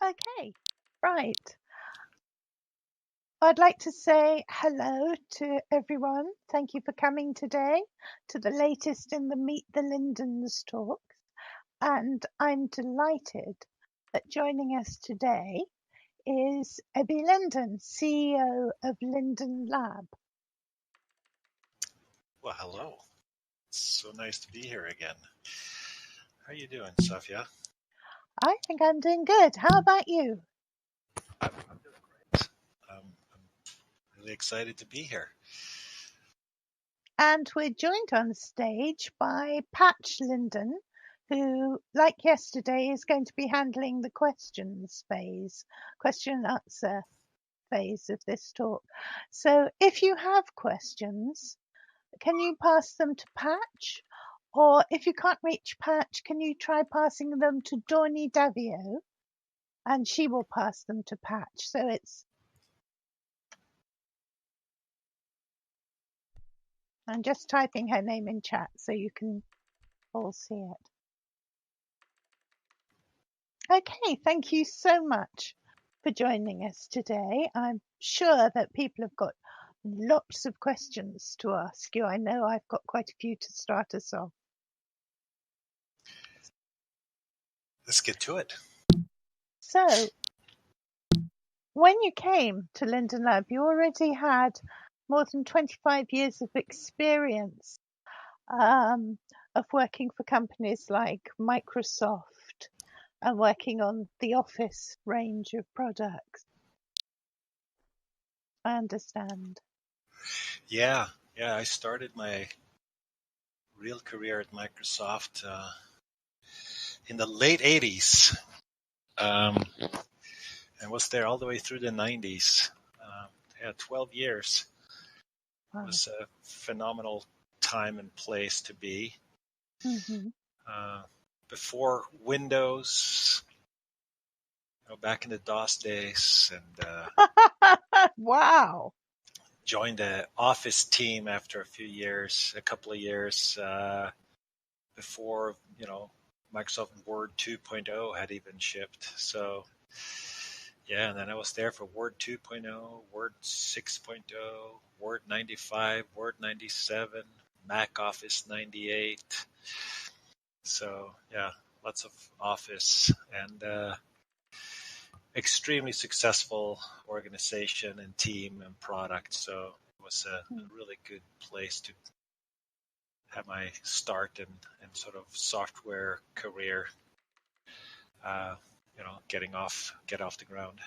Okay, right. I'd like to say hello to everyone. Thank you for coming today to the latest in the Meet the Lindens talks. And I'm delighted that joining us today is Ebbe Linden, CEO of Linden Lab. Well, hello. It's so nice to be here again. How are you doing, Safia? I think I'm doing good. How about you? I'm doing great. I'm really excited to be here. And we're joined on stage by Patch Linden, who, like yesterday, is going to be handling the question and answer phase of this talk. So if you have questions, can you pass them to Patch? Or if you can't reach Patch, can you try passing them to Dorney Davio? And she will pass them to Patch. So I'm just typing her name in chat so you can all see it. Okay, thank you so much for joining us today. I'm sure that people have got lots of questions to ask you. I know I've got quite a few to start us off. Let's get to it. So, when you came to Linden Lab, you already had more than 25 years of experience of working for companies like Microsoft and working on the Office range of products. I understand. Yeah. I started my real career at Microsoft in the late 80s and was there all the way through the 90s. 12 years. Wow. It was a phenomenal time and place to be. Mm-hmm. Before Windows, back in the DOS days, and Wow. joined the Office team after a couple of years before Microsoft Word 2.0 had even shipped. So yeah, and then I was there for Word 2.0, Word 6.0, Word 95, Word 97, Mac Office 98. So yeah, lots of Office and extremely successful organization and team and product. So it was a really good place to have my start and sort of software career, get off the ground.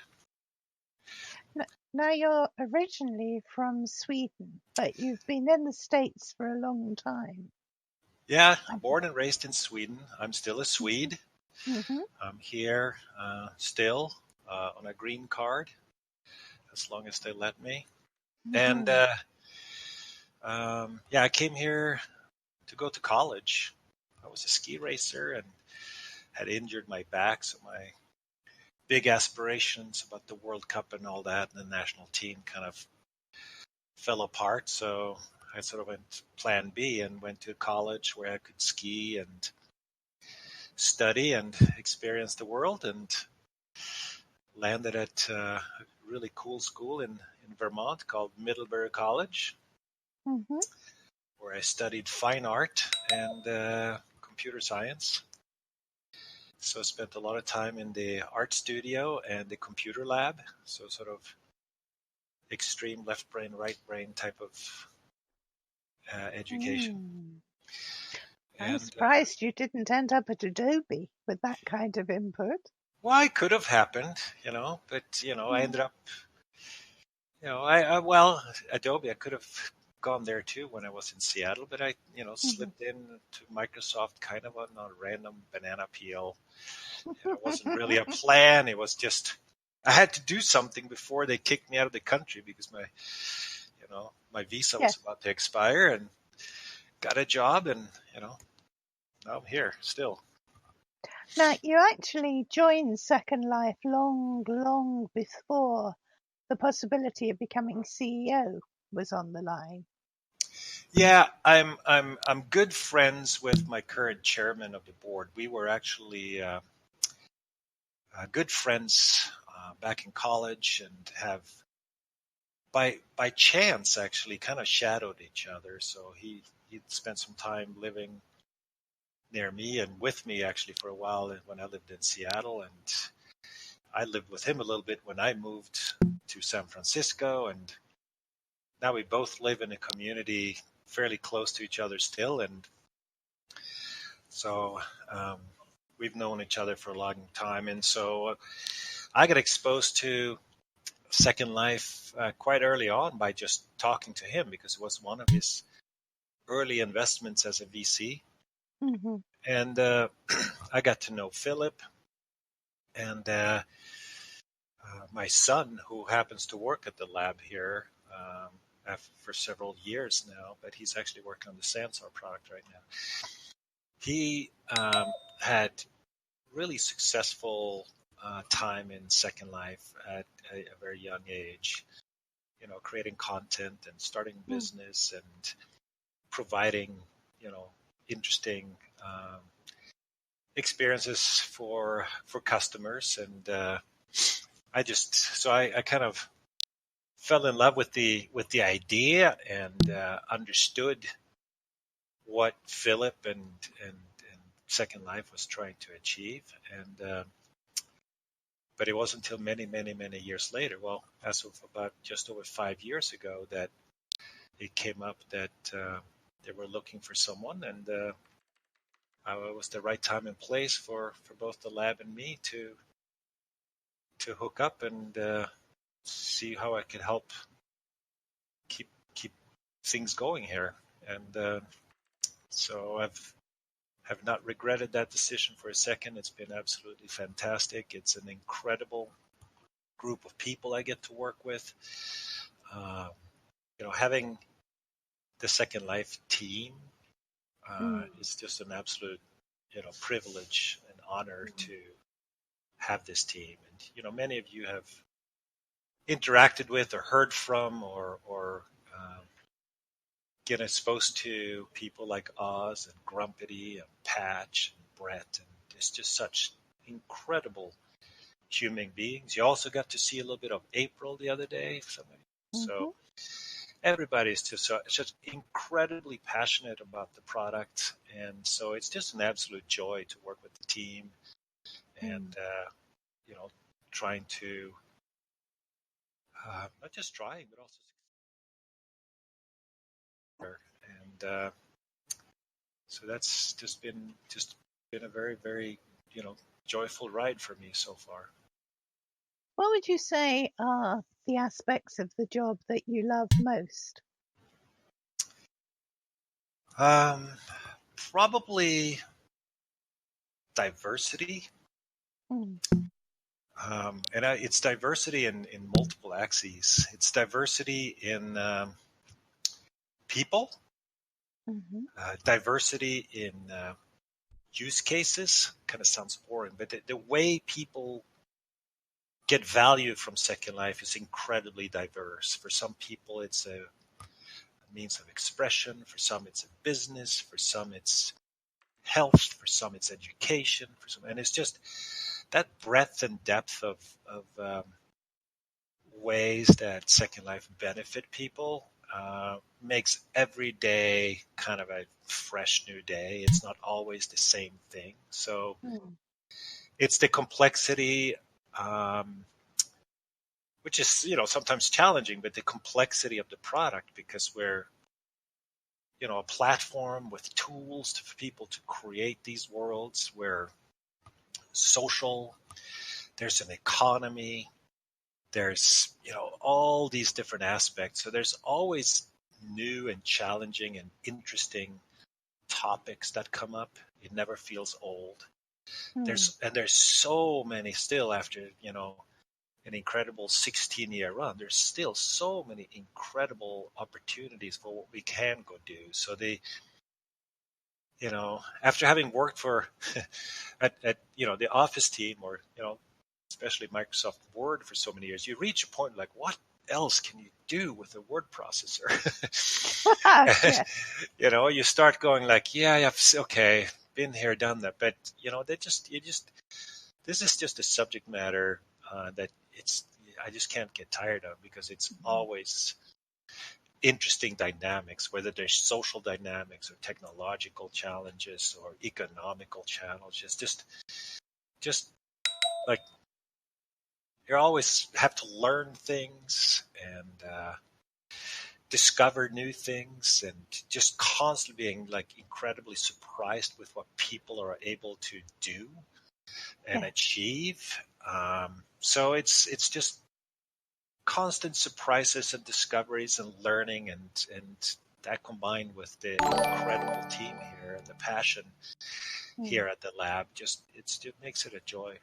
Now you're originally from Sweden, but you've been in the States for a long time. Yeah, born and raised in Sweden. I'm still a Swede. Mm-hmm. I'm here still on a green card, as long as they let me. Mm-hmm. And I came here to go to college. I was a ski racer and had injured my back, so my big aspirations about the World Cup and all that and the national team kind of fell apart. So I sort of went plan B and went to college where I could ski and study and experience the world, and landed at a really cool school in Vermont called Middlebury College, Mm-hmm. where I studied fine art and computer science. So I spent a lot of time in the art studio and the computer lab. So sort of extreme left brain, right brain type of education. I'm And surprised you didn't end up at Adobe with that kind of input. well, it could have happened, but I ended up, well, Adobe, I could have gone there too when I was in Seattle, but I, slipped in to Microsoft kind of on a random banana peel. It wasn't really a plan. It was just, I had to do something before they kicked me out of the country because my visa was about to expire, and got a job, and, now I'm here still. Now, you actually joined Second Life long before the possibility of becoming CEO was on the line. Yeah, I'm good friends with my current chairman of the board. We were actually good friends back in college, and have by chance actually kind of shadowed each other. So he spent some time living near me and with me actually for a while when I lived in Seattle, and I lived with him a little bit when I moved to San Francisco, and now we both live in a community fairly close to each other still, and so um, we've known each other for a long time, and so I got exposed to Second Life quite early on by just talking to him because it was one of his early investments as a VC. Mm-hmm. And I got to know Philip and my son, who happens to work at the lab here for several years now, but he's actually working on the Sansar product right now. He had really successful time in Second Life at a very young age, creating content and starting business and providing, interesting experiences for customers. And I kind of fell in love with the idea and understood what Philip and Second Life was trying to achieve. And but it wasn't until many, many, many years later, well, as of about just over 5 years ago, that it came up that they were looking for someone, and it was the right time and place for both the lab and me to hook up and see how I could help keep things going here. And so I've have not regretted that decision for a second. It's been absolutely fantastic. It's an incredible group of people I get to work with. Uh, having the Second Life team is just an absolute, privilege and honor to have this team. And many of you have interacted with or heard from or get exposed to people like Oz and Grumpity and Patch and Brett, and it's just such incredible human beings. You also got to see a little bit of April the other day. So everybody's just incredibly passionate about the product, and so it's just an absolute joy to work with the team and trying to not just trying but also and so that's just been a very, very joyful ride for me so far. What would you say are the aspects of the job that you love most? Probably diversity. And it's diversity in multiple axes. It's diversity in people, diversity in use cases. Kind of sounds boring, but the way people get value from Second Life is incredibly diverse. For some people, it's a means of expression. For some, it's a business. For some, it's health. For some, it's education. For some, and it's just that breadth and depth of ways that Second Life benefit people makes every day kind of a fresh new day. It's not always the same thing. So it's the complexity, which is sometimes challenging, but the complexity of the product, because we're a platform with tools for people to create these worlds. We're social. There's an economy. There's all these different aspects. So there's always new and challenging and interesting topics that come up. It never feels old. There's so many still after an incredible 16-year run. There's still so many incredible opportunities for what we can go do. So after having worked for at the Office team, or especially Microsoft Word for so many years, you reach a point like, what else can you do with a word processor? You start going like, okay, been here, done that. But you just this is just a subject matter that I just can't get tired of because it's always interesting dynamics, whether there's social dynamics or technological challenges or economical challenges. Just like you always have to learn things and discover new things, and just constantly being like incredibly surprised with what people are able to do and achieve. So it's just constant surprises and discoveries and learning, and that combined with the incredible team here and the passion here at the lab, it makes it a joy.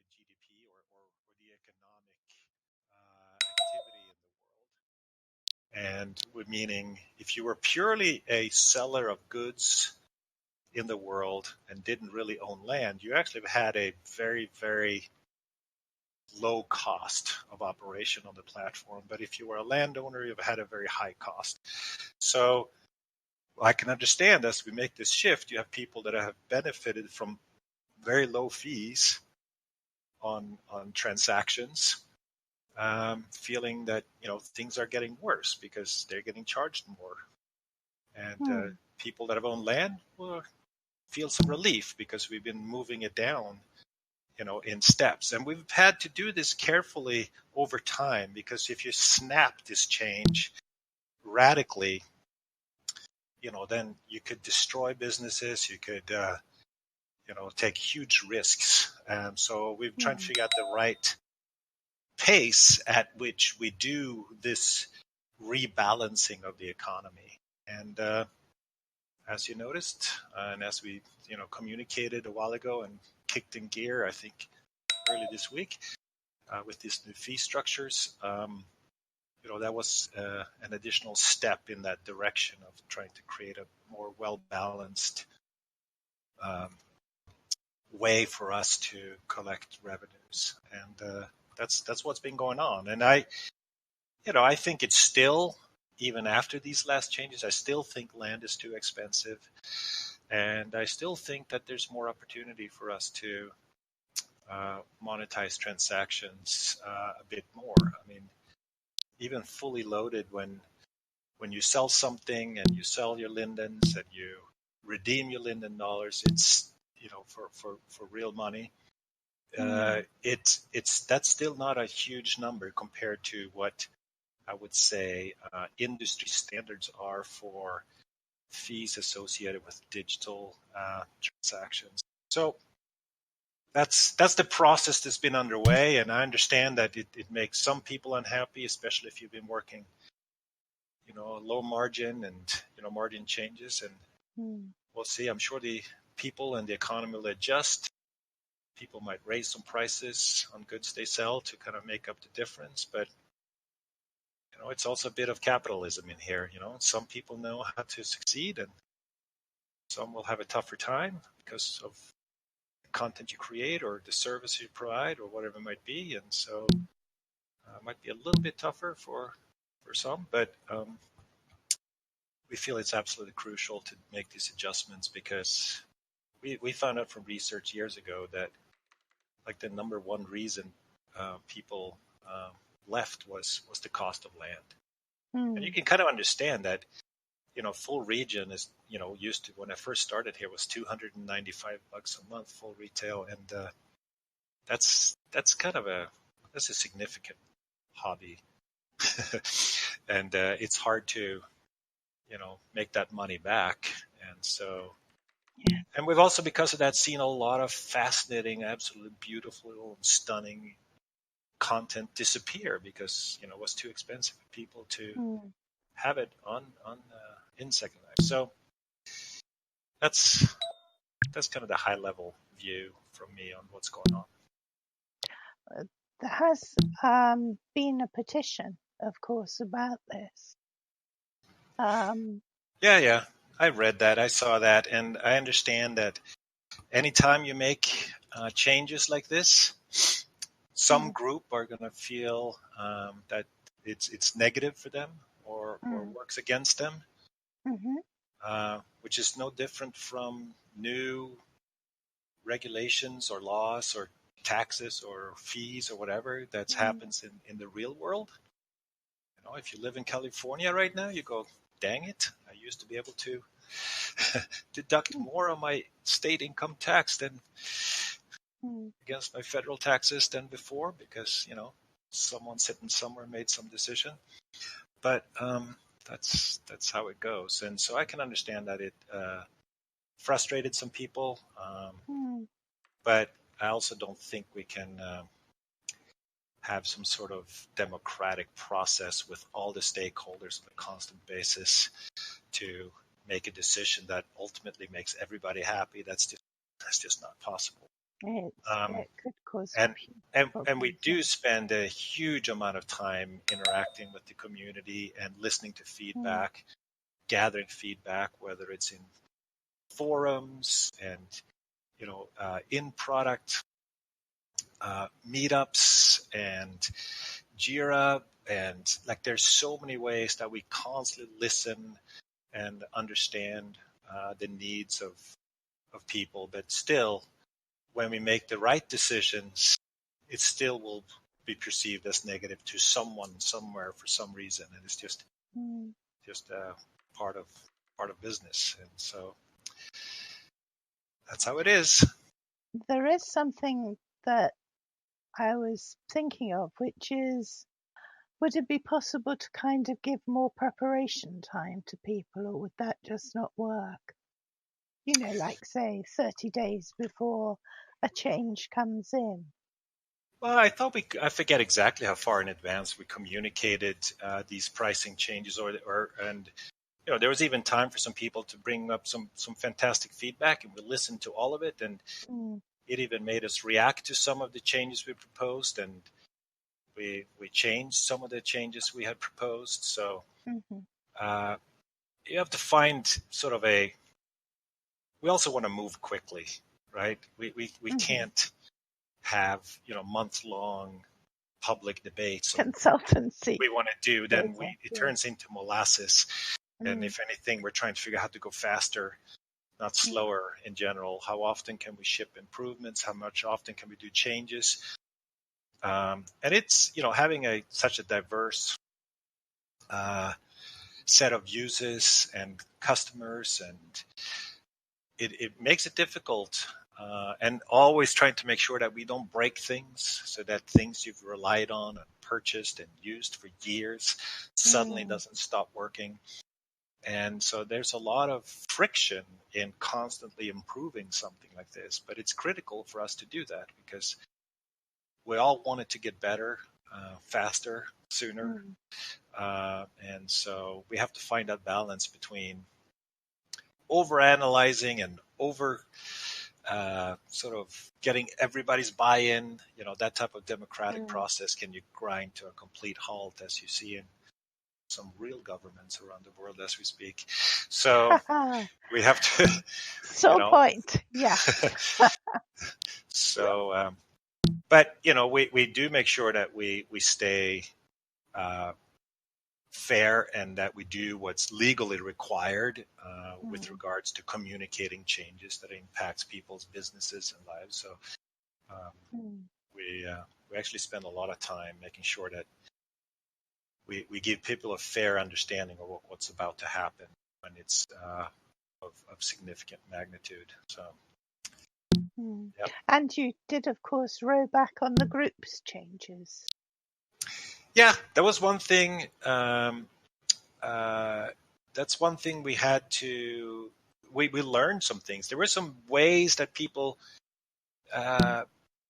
The GDP or the economic activity in the world. And meaning, if you were purely a seller of goods in the world and didn't really own land, you actually had a very, very low cost of operation on the platform. But if you were a landowner, you've had a very high cost. So I can understand as we make this shift, you have people that have benefited from very low fees on transactions, feeling that things are getting worse because they're getting charged more, and people that have owned land will feel some relief because we've been moving it down, in steps, and we've had to do this carefully over time, because if you snap this change radically, then you could destroy businesses, you could take huge risks. So we've tried to figure out the right pace at which we do this rebalancing of the economy. And as you noticed, and as we communicated a while ago and kicked in gear, I think early this week, with these new fee structures, that was an additional step in that direction of trying to create a more well-balanced way for us to collect revenues, and that's what's been going on. And I think it's still even after these last changes, I still think land is too expensive. And I still think that there's more opportunity for us to monetize transactions a bit more. I mean, even fully loaded, when you sell something and you sell your Lindens and you redeem your Linden dollars, it's for real money. It's that's still not a huge number compared to what I would say industry standards are for fees associated with digital transactions. So that's the process that's been underway, and I understand that it makes some people unhappy, especially if you've been working, low margin and margin changes, and we'll see. I'm sure the people and the economy will adjust. People might raise some prices on goods they sell to kind of make up the difference, but it's also a bit of capitalism in here. Some people know how to succeed, and some will have a tougher time because of the content you create or the service you provide or whatever it might be. And so it might be a little bit tougher for some, but we feel it's absolutely crucial to make these adjustments because we found out from research years ago that like the number one reason people left was the cost of land. And you can kind of understand that, full region is, used to, when I first started here, was $295 a month full retail. And that's kind of that's a significant hobby. And it's hard to, make that money back. And so, and we've also, because of that, seen a lot of fascinating, absolutely beautiful and stunning content disappear because, it was too expensive for people to have it on in Second Life. So that's kind of the high level view from me on what's going on. There has been a petition, of course, about this. Yeah, I read that. I saw that, and I understand that anytime you make changes like this, some group are going to feel that it's negative for them or works against them, which is no different from new regulations or laws or taxes or fees or whatever that happens in the real world. If you live in California right now, you go, dang it, I used to be able to deduct more on my state income tax than against my federal taxes than before because, someone sitting somewhere made some decision. But that's how it goes. And so I can understand that it frustrated some people. But I also don't think we can have some sort of democratic process with all the stakeholders on a constant basis to make a decision that ultimately makes everybody happy. That's just not possible. It could cause and we do spend a huge amount of time interacting with the community and listening to feedback, gathering feedback, whether it's in forums and in product meetups and Jira, and like there's so many ways that we constantly listen and understand the needs of people, but still, when we make the right decisions, it still will be perceived as negative to someone somewhere for some reason, and it's just part of business, and so that's how it is. There is something that I was thinking of, which is, would it be possible to kind of give more preparation time to people, or would that just not work? Like say 30 days before a change comes in. Well, I forget exactly how far in advance we communicated these pricing changes, and there was even time for some people to bring up some fantastic feedback, and we listened to all of it, and it even made us react to some of the changes we proposed, and we changed some of the changes we had proposed. So you have to find sort of we also want to move quickly, right? We can't have month-long public debates on Consultancy. we want to do, then Data, it yeah. turns into molasses. And if anything, we're trying to figure out how to go faster, not slower in general. How often can we ship improvements? How much often can we do changes? And it's, having such a diverse set of users and customers, and it makes it difficult. And always trying to make sure that we don't break things, so that things you've relied on and purchased and used for years suddenly doesn't stop working. And so there's a lot of friction in constantly improving something like this, but it's critical for us to do that because we all want it to get better, faster, sooner. And so we have to find that balance between over-analyzing and over sort of getting everybody's buy-in. That type of democratic process can you grind to a complete halt, as you see in some real governments around the world as we speak. So we have to, point. Yeah. So, but we do make sure that we stay fair and that we do what's legally required with regards to communicating changes that impacts people's businesses and lives. So we actually spend a lot of time making sure that we give people a fair understanding of what's about to happen when it's of significant magnitude. So. Yep. And you did, of course, row back on the group's changes. Yeah, that was one thing. That's one thing we had to. We learned some things. There were some ways that people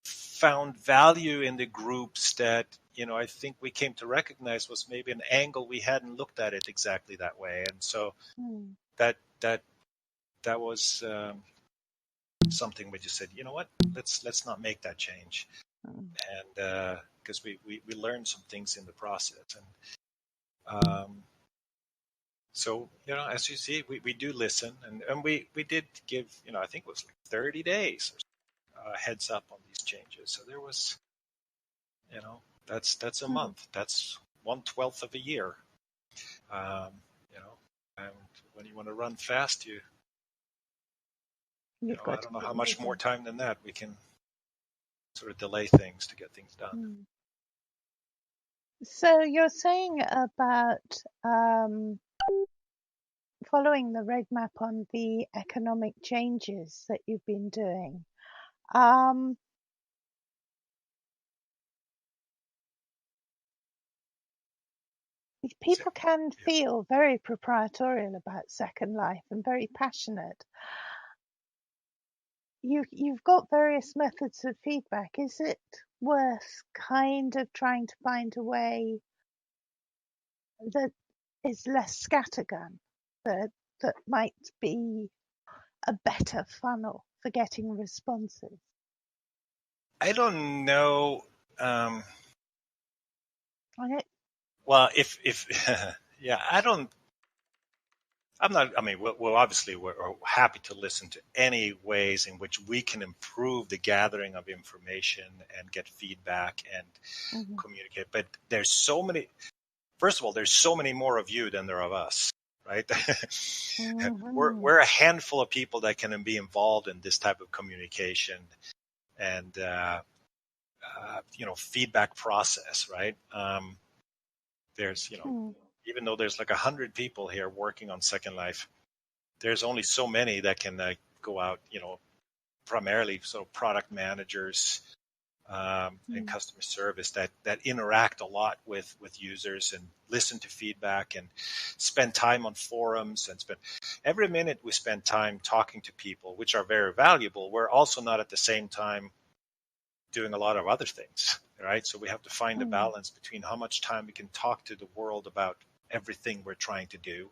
found value in the groups that I think we came to recognize was maybe an angle we hadn't looked at it exactly that way, and so that was something we just said, you know what, let's not make that change, and because we learned some things in the process, and so as you see, we do listen, and we did give I think it was like 30 days heads up on these changes. So there was that's a month, that's 1/12 of a year, and when you want to run fast, I don't know how much more time than that we can sort of delay things to get things done. So you're saying about following the roadmap on the economic changes that you've been doing. People can feel very proprietorial about Second Life and very passionate. You've got various methods of feedback. Is it worth kind of trying to find a way that is less scattergun, that might be a better funnel for getting responses? I don't know. Okay. Well, if yeah, I'm not. I mean, well, obviously, we're happy to listen to any ways in which we can improve the gathering of information and get feedback and communicate. But there's so many. First of all, there's so many more of you than there are of us, right? We're a handful of people that can be involved in this type of communication and feedback process, right? There's even though there's like 100 people here working on Second Life, there's only so many that can go out, primarily sort of product managers and customer service that interact a lot with users and listen to feedback and spend time on forums and spend every minute we spend time talking to people, which are very valuable. We're also not at the same time doing a lot of other things, right? So we have to find a balance between how much time we can talk to the world about everything we're trying to do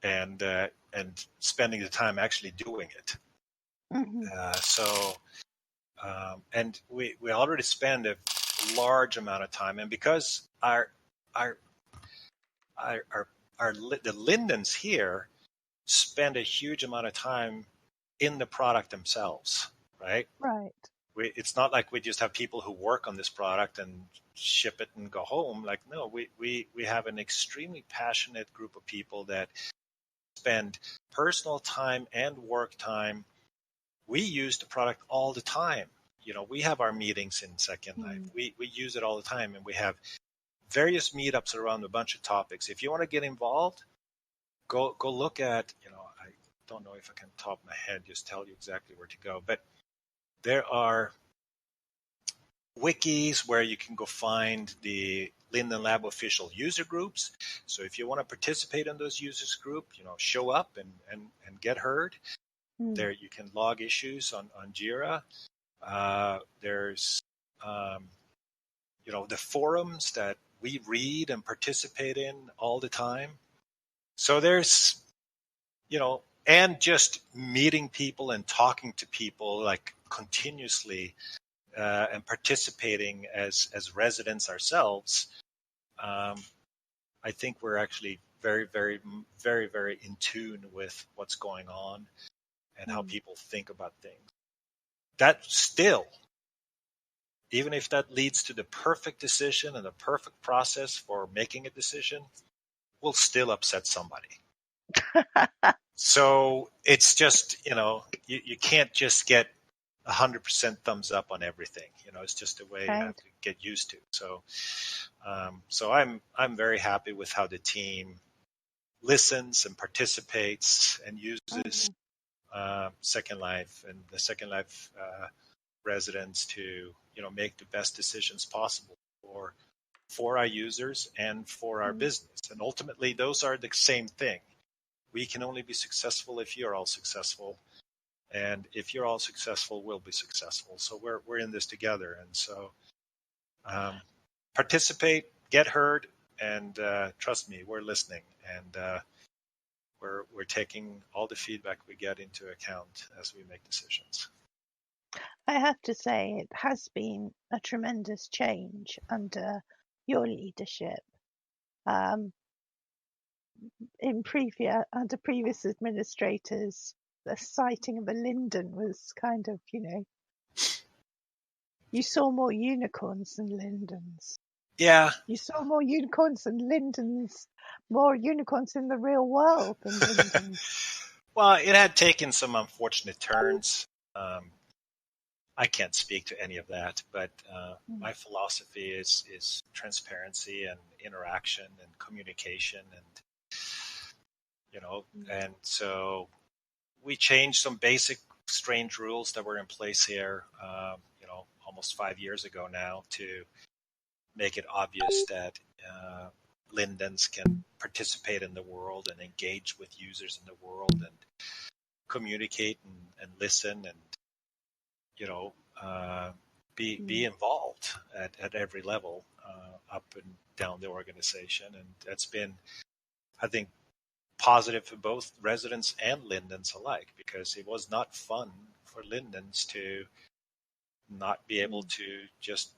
and spending the time actually doing it. And we already spend a large amount of time, and because the Lindens here spend a huge amount of time in the product themselves, right? Right. it's not like we just have people who work on this product and ship it and go home. Like, no, we have an extremely passionate group of people that spend personal time and work time. We use the product all the time. We have our meetings in Second Life. We use it all the time, and we have various meetups around a bunch of topics. If you want to get involved, go look at, I don't know if I can top my head just tell you exactly where to go, but there are wikis where you can go find the Linden Lab official user groups. So if you want to participate in those users group, show up and get heard. There you can log issues on Jira. There's the forums that we read and participate in all the time. So there's and just meeting people and talking to people like continuously, and participating as residents ourselves. I think we're actually very, very, very, very in tune with what's going on and how people think about things. That still, even if that leads to the perfect decision and the perfect process for making a decision, will still upset somebody. So it's just, you can't just get 100% thumbs up on everything. It's just a way you have to get used to. So, so I'm very happy with how the team listens and participates and uses Second Life and the Second Life residents to make the best decisions possible for our users and for our business. And ultimately, those are the same thing. We can only be successful if you're all successful. And if you're all successful, we'll be successful. So we're in this together. And so participate, get heard, and trust me, we're listening. And we're taking all the feedback we get into account as we make decisions. I have to say, it has been a tremendous change under your leadership. Under previous administrators, the sighting of a Linden was kind of, you saw more unicorns than Lindens. Yeah. You saw more unicorns than Lindens, more unicorns in the real world than Lindens. Well, it had taken some unfortunate turns. I can't speak to any of that, but my philosophy is transparency and interaction and communication, and and so we changed some basic strange rules that were in place here, almost 5 years ago now, to make it obvious that Lindens can participate in the world and engage with users in the world and communicate and listen and be involved at every level, up and down the organization. And that's been, I think, positive for both residents and Lindens alike, because it was not fun for Lindens to not be able to just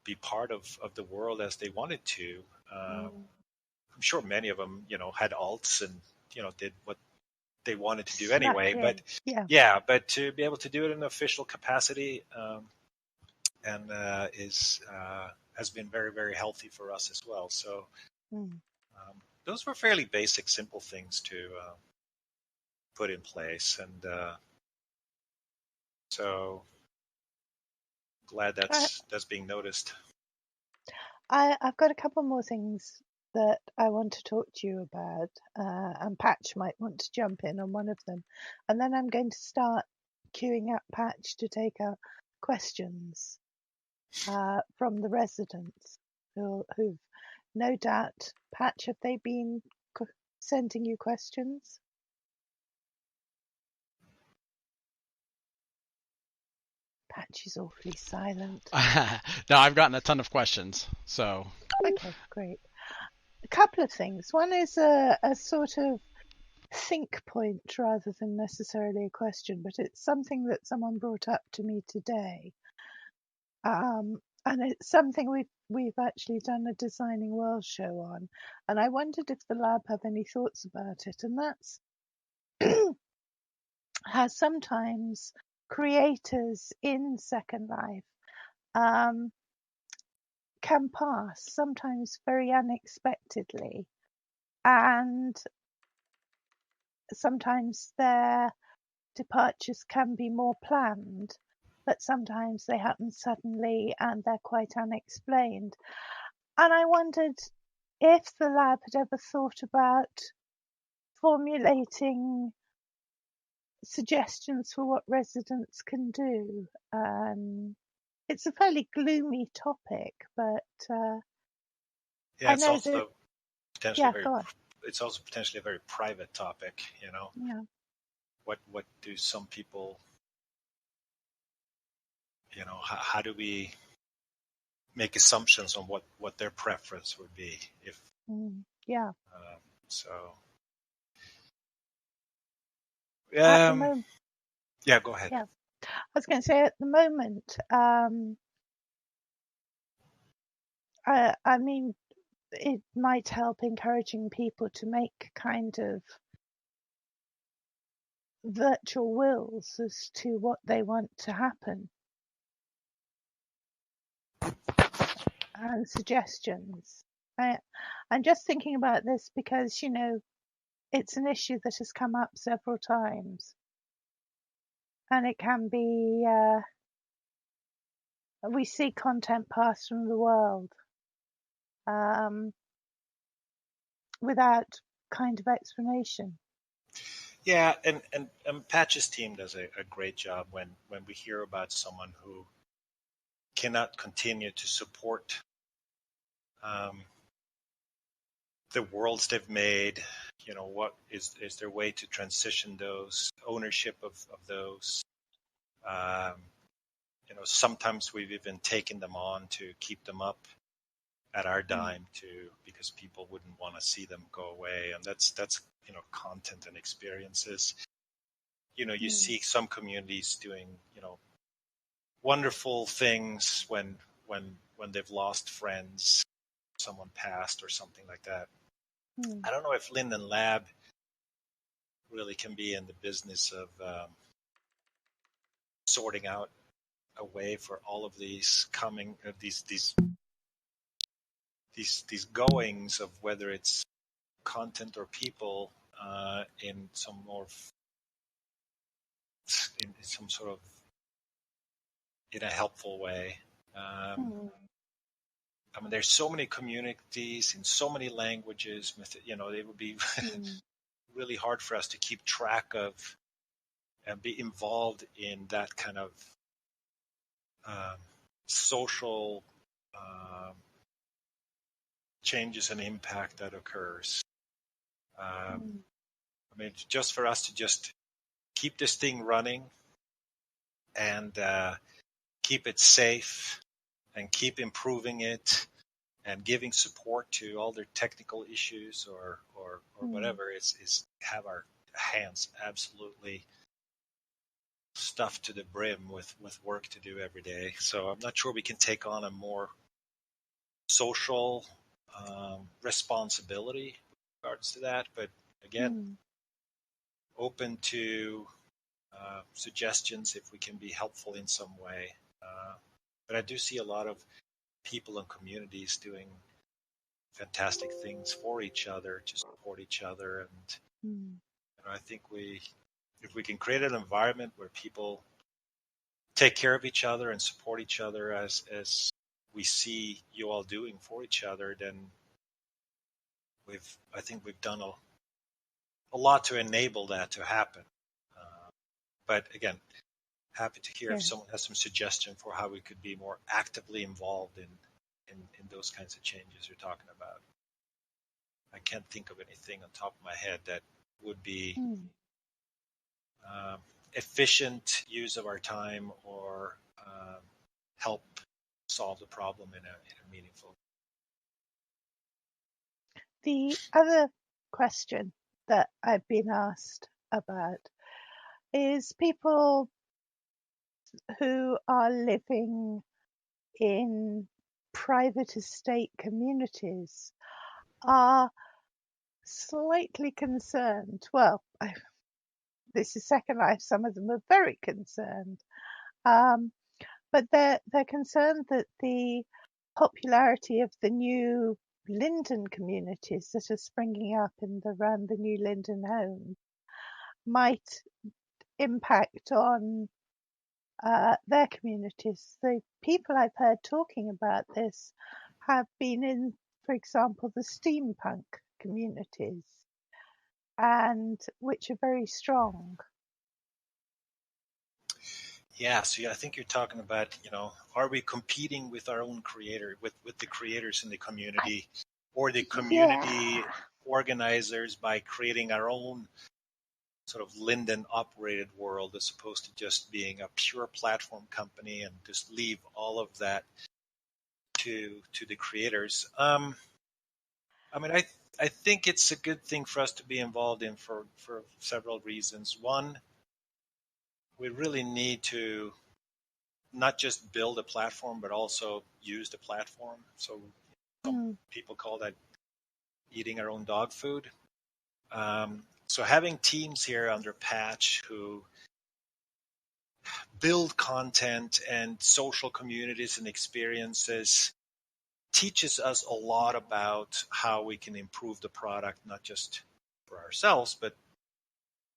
be part of the world as they wanted to. I'm sure many of them, had alts and, did what they wanted to do anyway. But but to be able to do it in an official capacity, and has been very, very healthy for us as well. So those were fairly basic, simple things to put in place, and so glad that's being noticed. I've got a couple more things that I want to talk to you about, and Patch might want to jump in on one of them, and then I'm going to start queuing up Patch to take out questions from the residents who've no doubt. Patch, have they been sending you questions? Patch is awfully silent. No, I've gotten a ton of questions, so. Okay, great. A couple of things. One is a sort of think point rather than necessarily a question, but it's something that someone brought up to me today. And it's something we've actually done a Designing World show on, and I wondered if the lab have any thoughts about it. And that's how sometimes creators in Second Life can pass, sometimes very unexpectedly, and sometimes their departures can be more planned, but sometimes they happen suddenly and they're quite unexplained. And I wondered if the lab had ever thought about formulating suggestions for what residents can do. It's a fairly gloomy topic, but Yeah, I it's know that, also potentially yeah, very. go on. It's also potentially a very private topic. You know, Yeah. what do some people? You know, how do we make assumptions on what their preference would be if? Yeah. So. At the moment, Yeah, go ahead. yeah. I was going to say at the moment, I mean, it might help encouraging people to make kind of virtual wills as to what they want to happen and suggestions. I'm just thinking about this because, you know, it's an issue that has come up several times, and it can be, we see content pass from the world without kind of explanation. Yeah, and Patch's team does a great job when we hear about someone who cannot continue to support the worlds they've made. You know, what is their way to transition those ownership of those. Um, you know, sometimes we've even taken them on to keep them up at our dime too, because people wouldn't want to see them go away, and that's you know, content and experiences. You know, you see some communities doing, you know, wonderful things when they've lost friends, someone passed or something like that. I don't know if Linden Lab really can be in the business of sorting out a way for all of these coming these goings of whether it's content or people in some more in some sort of in a helpful way. I mean, there's so many communities in so many languages. You know, it would be really hard for us to keep track of and be involved in that kind of social changes and impact that occurs. I mean, just for us to just keep this thing running and keep it safe and keep improving it and giving support to all their technical issues or whatever is have our hands absolutely stuffed to the brim with work to do every day. So I'm not sure we can take on a more social responsibility with regards to that. But again, open to suggestions if we can be helpful in some way. But I do see a lot of people and communities doing fantastic things for each other to support each other, and you know, I think if we can create an environment where people take care of each other and support each other as we see you all doing for each other, then I think we've done a lot to enable that to happen. But again, happy to hear if someone has some suggestion for how we could be more actively involved in those kinds of changes you're talking about. I can't think of anything on top of my head that would be efficient use of our time or help solve the problem in a meaningful way. The other question that I've been asked about is people who are living in private estate communities are slightly concerned. Well, this is Second Life, some of them are very concerned. But they're concerned that the popularity of the new Linden communities that are springing up around the new Linden home might impact on their communities. The people I've heard talking about this have been in, for example, the steampunk communities, and which are very strong. Yeah, so I think you're talking about, are we competing with our own creator, with the creators in the community, or the community organizers by creating our own sort of Linden operated world as opposed to just being a pure platform company and just leave all of that to the creators. I mean, I think it's a good thing for us to be involved in for several reasons. One, we really need to not just build a platform, but also use the platform. So some people call that eating our own dog food. So having teams here under Patch who build content and social communities and experiences teaches us a lot about how we can improve the product, not just for ourselves, but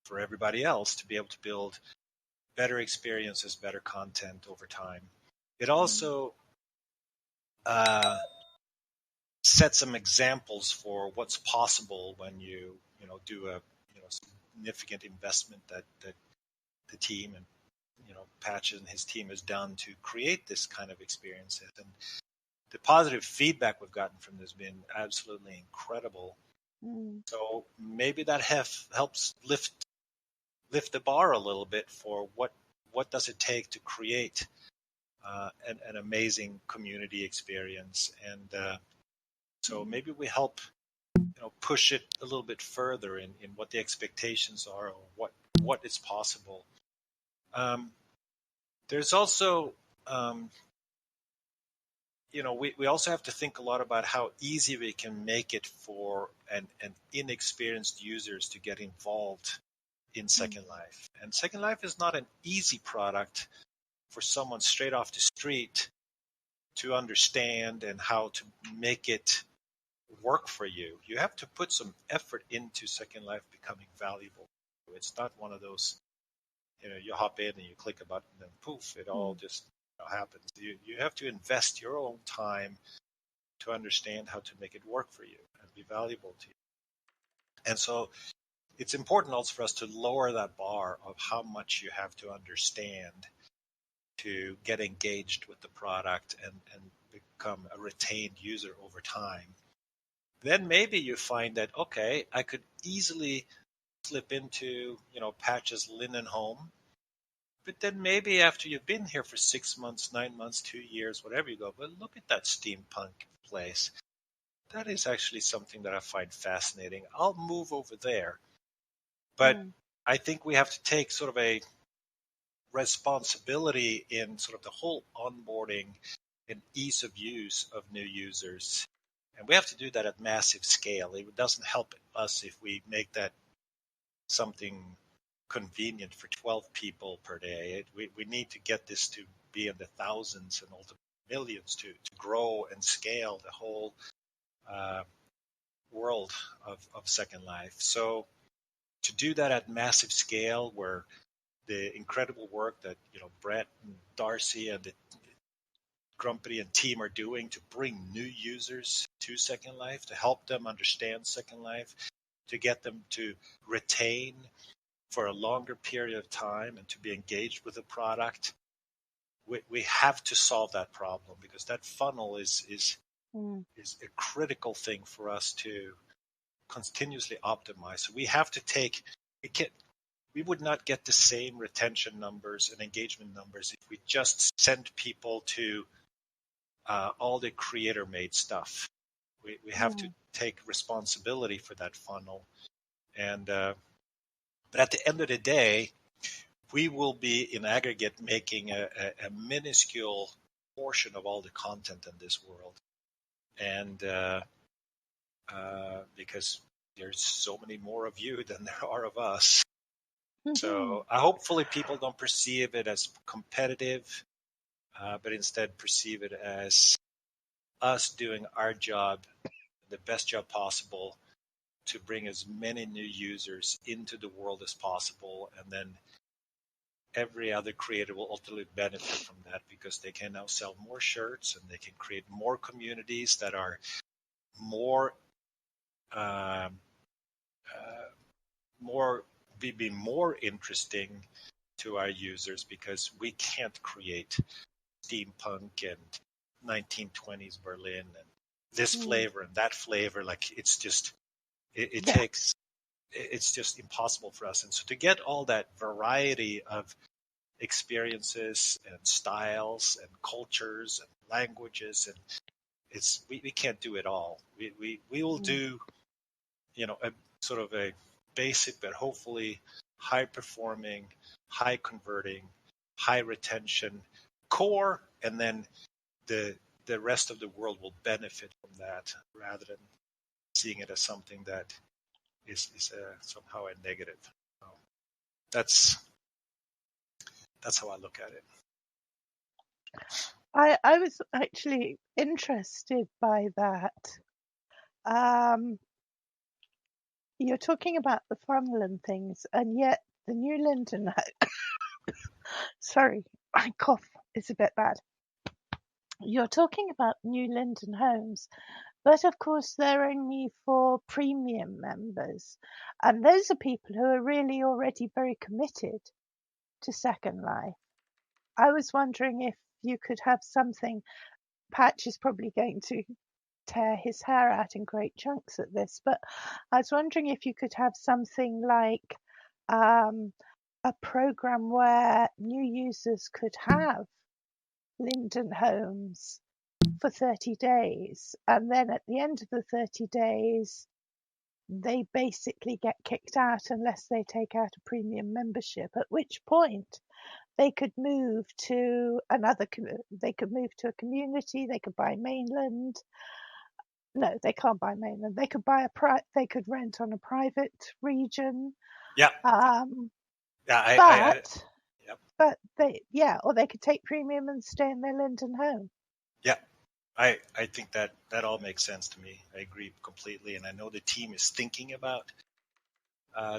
for everybody else to be able to build better experiences, better content over time. It also set some examples for what's possible when you do a significant investment that the team and Patch and his team has done to create this kind of experiences. And the positive feedback we've gotten from this has been absolutely incredible. So maybe that helps lift the bar a little bit for what does it take to create an amazing community experience. And so maybe we help push it a little bit further in what the expectations are or what is possible. There's also we also have to think a lot about how easy we can make it for an inexperienced users to get involved in Second Life. And Second Life is not an easy product for someone straight off the street to understand and how to make it work for you. You have to put some effort into Second Life becoming valuable. It's not one of those, you hop in and you click a button and poof, it all just happens. You have to invest your own time to understand how to make it work for you and be valuable to you. And so it's important also for us to lower that bar of how much you have to understand to get engaged with the product and become a retained user over time. Then maybe you find that, okay, I could easily slip into, Patch's Linden home. But then maybe after you've been here for 6 months, 9 months, 2 years, whatever you go, but look at that steampunk place. That is actually something that I find fascinating. I'll move over there. But I think we have to take sort of a responsibility in sort of the whole onboarding and ease of use of new users. And we have to do that at massive scale. It doesn't help us if we make that something convenient for 12 people per day. We need to get this to be in the thousands and ultimately millions to grow and scale the whole world of Second Life. So to do that at massive scale, where the incredible work that Brett and Darcy and the Grumpy and team are doing to bring new users to Second Life, to help them understand Second Life, to get them to retain for a longer period of time and to be engaged with the product. We have to solve that problem because that funnel is a critical thing for us to continuously optimize. So we have to take we would not get the same retention numbers and engagement numbers if we just sent people to all the creator-made stuff. We have to take responsibility for that funnel. And but at the end of the day, we will be in aggregate making a minuscule portion of all the content in this world. And because there's so many more of you than there are of us. So hopefully people don't perceive it as competitive, but instead perceive it as us doing our job, the best job possible, to bring as many new users into the world as possible, and then every other creator will ultimately benefit from that because they can now sell more shirts and they can create more communities that are more um, more be more interesting to our users, because we can't create steampunk and 1920s Berlin and this flavor and that flavor. Like it Yeah. takes, it's just impossible for us. And so to get all that variety of experiences and styles and cultures and languages, and we can't do it all. We will do, a sort of a basic but hopefully high performing, high converting, high retention core, and then the rest of the world will benefit from that, rather than seeing it as something that is somehow a negative. So that's how I look at it. I was actually interested by that. You're talking about the funnel and things, and yet the new Linden. Sorry, my cough is a bit bad. You're talking about new Linden homes, but of course they're only for premium members, and those are people who are really already very committed to Second Life. I was wondering if you could have something. Patch is probably going to tear his hair out in great chunks at this, but I was wondering if you could have something like a program where new users could have Linden homes for 30 days, and then at the end of the 30 days they basically get kicked out unless they take out a premium membership, at which point they could move to they could move to a community, they could buy mainland. No, they can't buy mainland. They could buy they could rent on a private region. Yeah. But Yep. but or they could take premium and stay in their Linden home. Yeah. I think that all makes sense to me. I agree completely, and I know the team is thinking about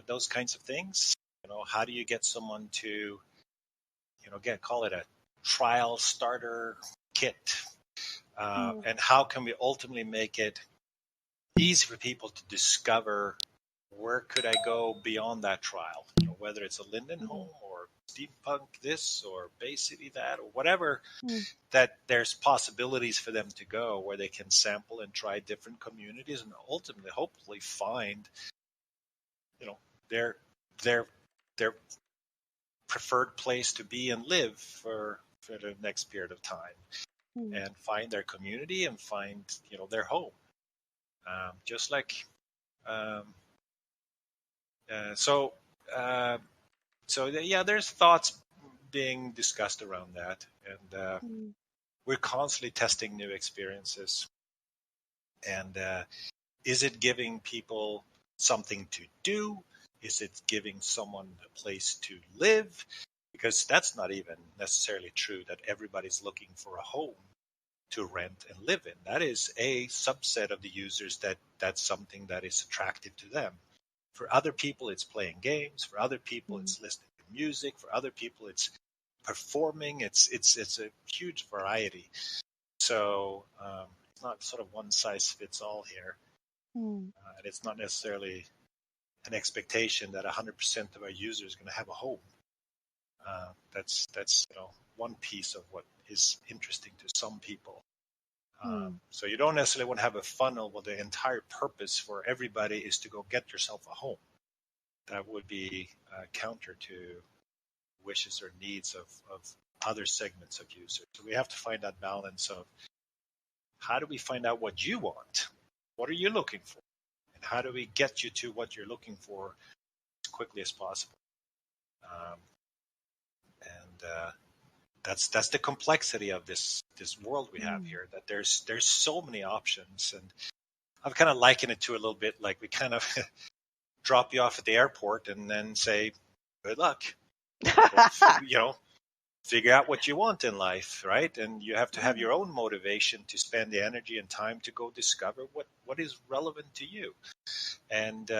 those kinds of things. How do you get someone to, call it a trial starter kit, and how can we ultimately make it easy for people to discover where could I go beyond that trial? Whether it's a Linden home or steampunk this or Bay City that or whatever, that there's possibilities for them to go where they can sample and try different communities and ultimately, hopefully, find, their their preferred place to be and live for the next period of time, and find their community and find their home. Just like there's thoughts being discussed around that, and we're constantly testing new experiences. And is it giving people something to do? Is it giving someone a place to live? Because that's not even necessarily true that everybody's looking for a home to rent and live in. That is a subset of the users that's something that is attractive to them. For other people, it's playing games. For other people, it's listening to music. For other people, it's performing. It's a huge variety. So it's not sort of one size fits all here, and it's not necessarily an expectation that 100% of our users are going to have a home. That's one piece of what is interesting to some people. So you don't necessarily want to have a funnel where the entire purpose for everybody is to go get yourself a home. That would be counter to wishes or needs of other segments of users. So we have to find that balance of how do we find out what you want? What are you looking for? And how do we get you to what you're looking for as quickly as possible? And that's the complexity of this world we have here, that there's so many options. And I've kind of likened it to a little bit like we kind of drop you off at the airport and then say, good luck. Figure out what you want in life, right? And you have to have your own motivation to spend the energy and time to go discover what is relevant to you. And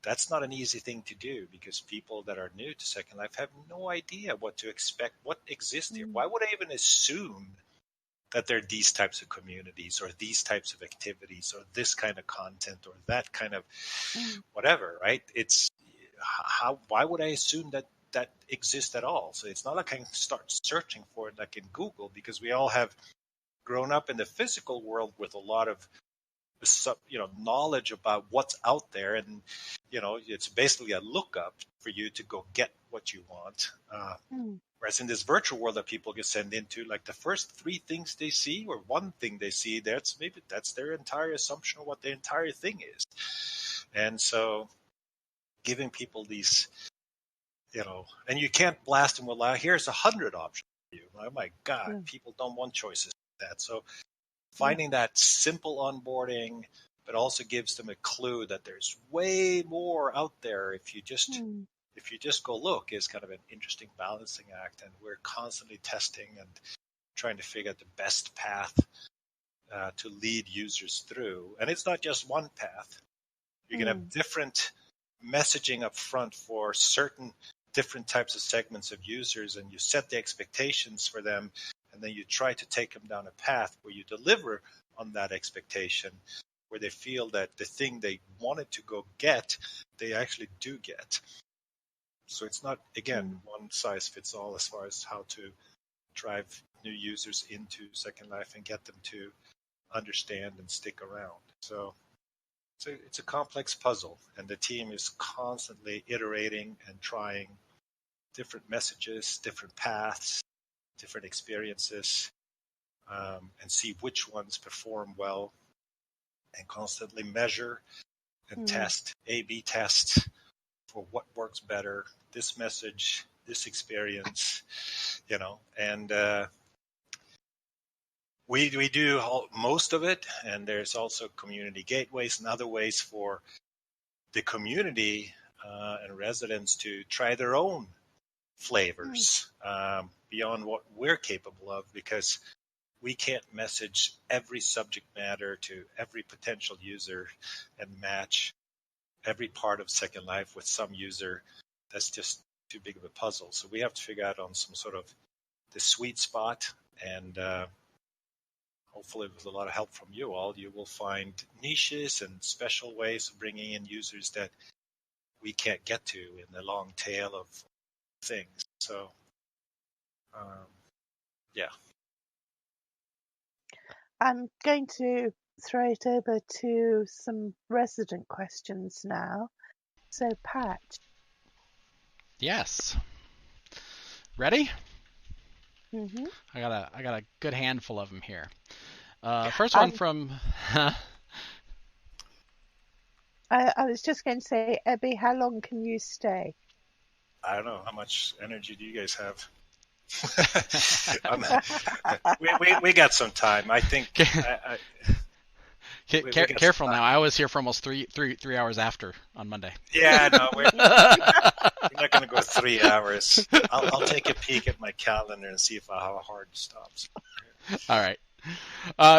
that's not an easy thing to do, because people that are new to Second Life have no idea what to expect, what exists here. Why would I even assume that there are these types of communities or these types of activities or this kind of content or that kind of whatever, right? It's why would I assume that exists at all? So it's not like I can start searching for it like in Google, because we all have grown up in the physical world with a lot of knowledge about what's out there, and it's basically a lookup for you to go get what you want. Whereas in this virtual world that people get sent into, like the first three things they see or one thing they see, that's their entire assumption of what the entire thing is. And so giving people these, and you can't blast them with, here's 100 options for you. Oh my God, people don't want choices like that. So finding that simple onboarding, but also gives them a clue that there's way more out there if you just go look, is kind of an interesting balancing act. And we're constantly testing and trying to figure out the best path to lead users through. And it's not just one path. You can have different messaging up front for certain different types of segments of users, and you set the expectations for them, and then you try to take them down a path where you deliver on that expectation, where they feel that the thing they wanted to go get, they actually do get. So it's not, again, one size fits all as far as how to drive new users into Second Life and get them to understand and stick around. So it's a complex puzzle, and the team is constantly iterating and trying different messages, different paths, different experiences, and see which ones perform well, and constantly measure and test, A/B test for what works better, this message, this experience, and we do most of it. And there's also community gateways and other ways for the community and residents to try their own flavors beyond what we're capable of, because we can't message every subject matter to every potential user and match every part of Second Life with some user. That's just too big of a puzzle. So we have to figure out on some sort of the sweet spot, and hopefully with a lot of help from you all, you will find niches and special ways of bringing in users that we can't get to in the long tail of things. So, yeah. I'm going to throw it over to some resident questions now. So, Patch. Yes. Ready? Mm-hmm. I got a good handful of them here. First one from. I was just going to say, Ebbe, how long can you stay? I don't know. How much energy do you guys have? we got some time. I think. Careful now. I was here for almost three hours after on Monday. Yeah, no, we're not going to go 3 hours. I'll take a peek at my calendar and see if I have a hard stops. All right.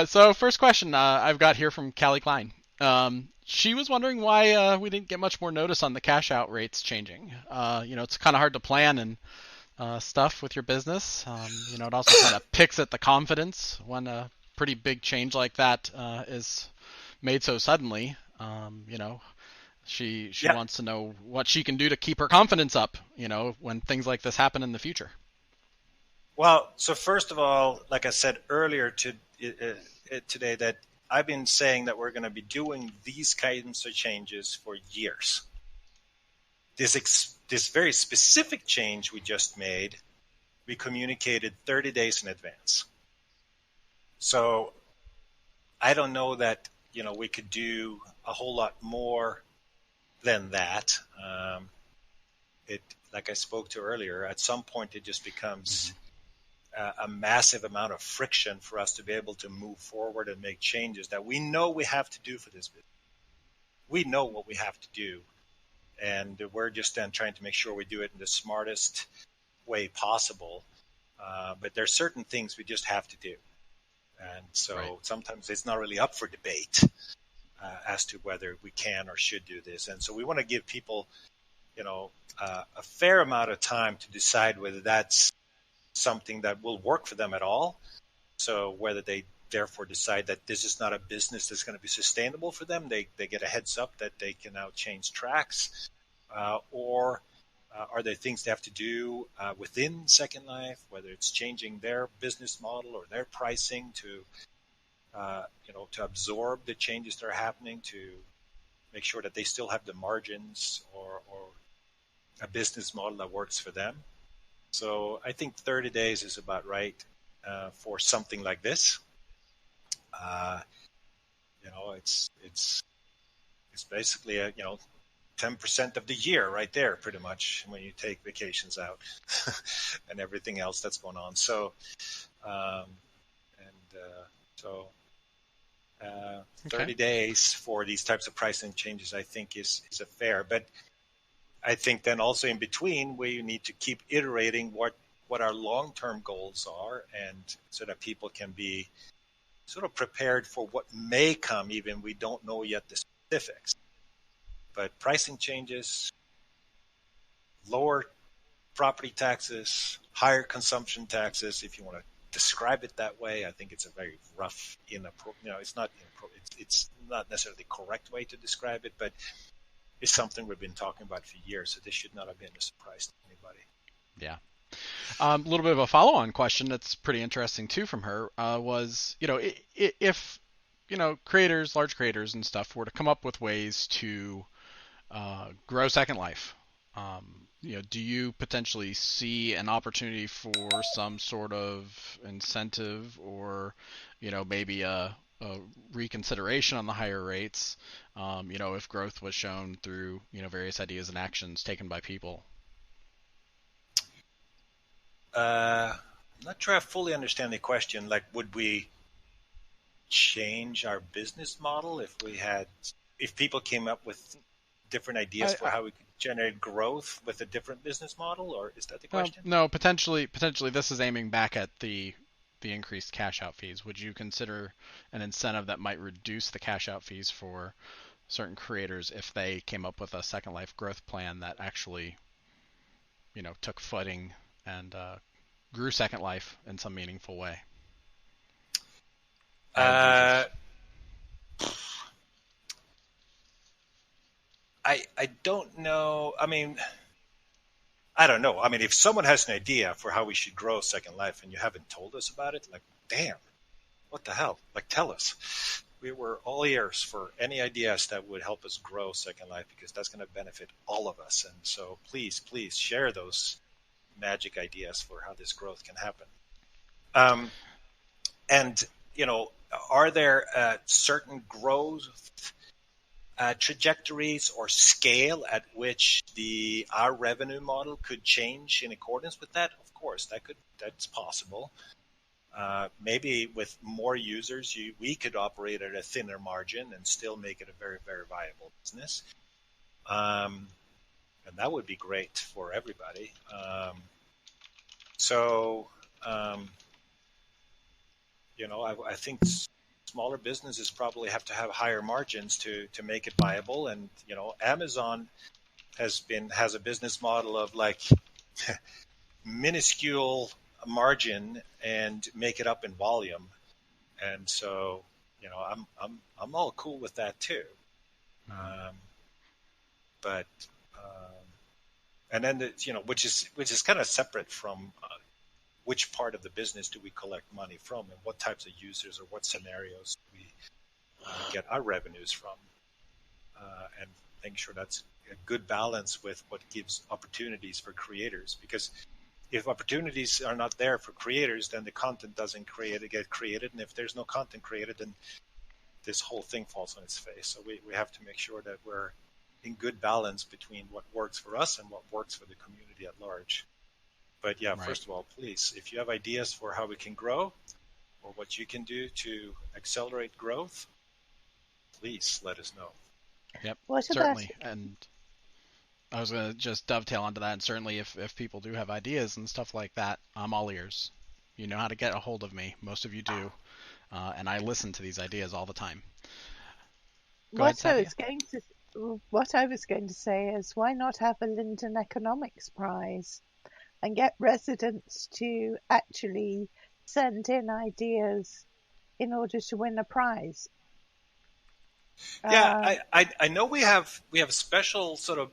So first question I've got here from Callie Klein. She was wondering why we didn't get much more notice on the cash out rates changing. It's kind of hard to plan and stuff with your business. It also kind of picks at the confidence when a pretty big change like that is made so suddenly. She wants to know what she can do to keep her confidence up, when things like this happen in the future. Well, so first of all, like I said earlier today, that I've been saying that we're going to be doing these kinds of changes for years. This very specific change we just made, we communicated 30 days in advance. So I don't know that, we could do a whole lot more than that. Like I spoke to earlier, at some point it just becomes a massive amount of friction for us to be able to move forward and make changes that we know we have to do for this business. We know what we have to do And we're just then trying to make sure we do it in the smartest way possible. But there's certain things we just have to do. And so sometimes it's not really up for debate as to whether we can or should do this. And so we want to give people, a fair amount of time to decide whether that's something that will work for them at all. So whether they therefore decide that this is not a business that's going to be sustainable for them, they get a heads up that they can now change tracks, or are there things they have to do within Second Life, whether it's changing their business model or their pricing to absorb the changes that are happening, to make sure that they still have the margins or a business model that works for them. So I think 30 days is about right for something like this. It's basically 10% of the year right there, pretty much, when you take vacations out and everything else that's going on. So, 30 days for these types of pricing changes, I think, is a fair. But I think then also in between, we need to keep iterating what our long-term goals are, and so that people can be sort of prepared for what may come, even we don't know yet the specifics. But pricing changes, lower property taxes, higher consumption taxes, if you want to describe it that way. I think it's a very rough, it's not necessarily the correct way to describe it, but it's something we've been talking about for years, so this should not have been a surprise to anybody. Yeah. A little bit of a follow-on question that's pretty interesting too from her was, if creators, large creators and stuff, were to come up with ways to grow Second Life, do you potentially see an opportunity for some sort of incentive, or maybe a reconsideration on the higher rates, if growth was shown through various ideas and actions taken by people? I'm not sure I fully understand the question. Like, would we change our business model if people came up with different ideas for how we could generate growth with a different business model, or is that the question? No, potentially this is aiming back at the increased cash out fees. Would you consider an incentive that might reduce the cash out fees for certain creators if they came up with a Second Life growth plan that actually took footing and grew Second Life in some meaningful way? I don't know. I don't know. If someone has an idea for how we should grow Second Life and you haven't told us about it, like, damn, what the hell? Like, tell us. We were all ears for any ideas that would help us grow Second Life, because that's going to benefit all of us. And so please share those magic ideas for how this growth can happen. Are there certain growth trajectories or scale at which our revenue model could change in accordance with that? Of course, that's possible. Maybe with more users, we could operate at a thinner margin and still make it a very, very viable business. And that would be great for everybody. I think smaller businesses probably have to have higher margins to make it viable. And, Amazon has a business model of like minuscule margin and make it up in volume. And so, I'm all cool with that too. And then which is kind of separate from which part of the business do we collect money from, and what types of users or what scenarios do we get our revenues from, and making sure that's a good balance with what gives opportunities for creators. Because if opportunities are not there for creators, then the content doesn't get created, and if there's no content created, then this whole thing falls on its face. So we have to make sure that we're in good balance between what works for us and what works for the community at large. But yeah, First of all, please, if you have ideas for how we can grow or what you can do to accelerate growth, please let us know. Yep, what certainly. About, and I was going to just dovetail onto that, and certainly if people do have ideas and stuff like that, I'm all ears. You know how to get a hold of me. Most of you do. And I listen to these ideas all the time. Go ahead, Sadia. What I was going to say is, why not have a Linden Economics Prize and get residents to actually send in ideas in order to win a prize? Yeah, I know we have special sort of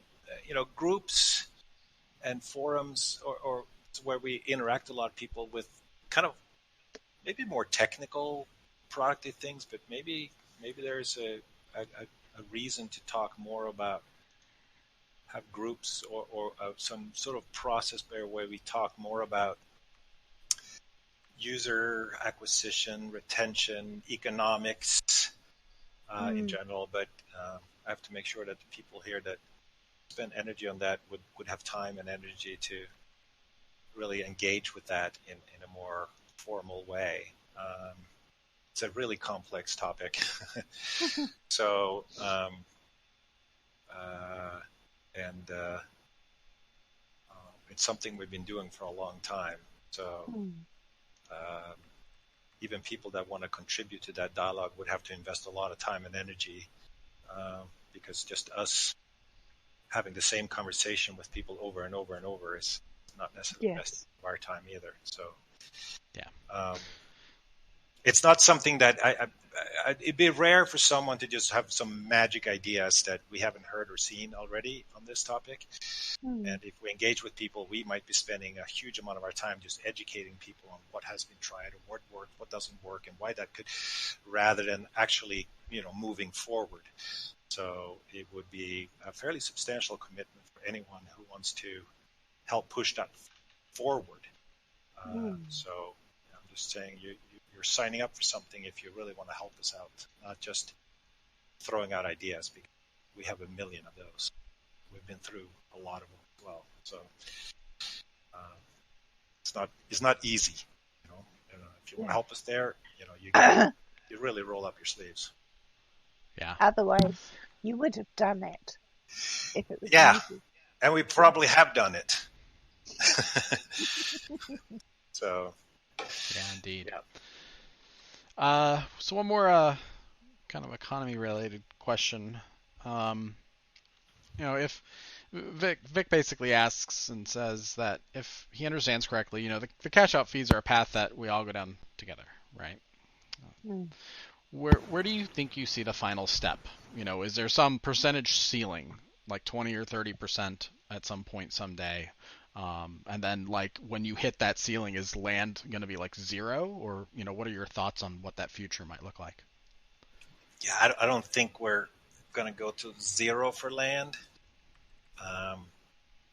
groups and forums or where we interact a lot of people with kind of maybe more technical productive things, but maybe there's a reason to talk more about have groups or some sort of process where we talk more about user acquisition, retention, economics in general. But I have to make sure that the people here that spend energy on that would have time and energy to really engage with that in a more formal way. It's a really complex topic. So, and it's something we've been doing for a long time. So even people that want to contribute to that dialogue would have to invest a lot of time and energy because just us having the same conversation with people over and over and over is not necessarily the best of our time either. So, yeah. It's not something that it'd be rare for someone to just have some magic ideas that we haven't heard or seen already on this topic. And if we engage with people, we might be spending a huge amount of our time just educating people on what has been tried and what worked, what doesn't work, and why that could, rather than actually, moving forward. So it would be a fairly substantial commitment for anyone who wants to help push that forward. So I'm just saying you're signing up for something if you really want to help us out, not just throwing out ideas, because we have a million of those. We've been through a lot of them as well. So it's not easy. If you want to help us there, you really roll up your sleeves. Yeah. Otherwise, you would have done it if it was easy. And we probably have done it. So. Yeah, indeed. Yeah. So one more kind of economy-related question. If Vic basically asks and says that if he understands correctly, the cash-out fees are a path that we all go down together, right? Where do you think you see the final step? Is there some percentage ceiling, like 20 or 30% at some point someday? And then, like, when you hit that ceiling, is land going to be like zero? Or, what are your thoughts on what that future might look like? Yeah, I don't think we're going to go to zero for land.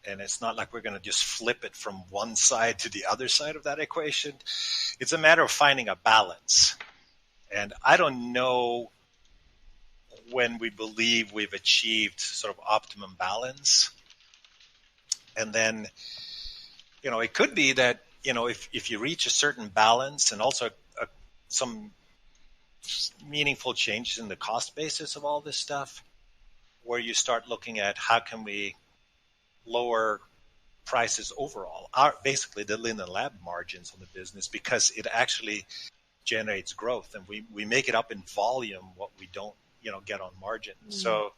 And it's not like we're going to just flip it from one side to the other side of that equation. It's a matter of finding a balance. And I don't know when we believe we've achieved sort of optimum balance. And then, it could be that, if you reach a certain balance and also some meaningful changes in the cost basis of all this stuff, where you start looking at how can we lower prices overall, basically the Linden Lab margins on the business, because it actually generates growth, and we make it up in volume what we don't get on margin. So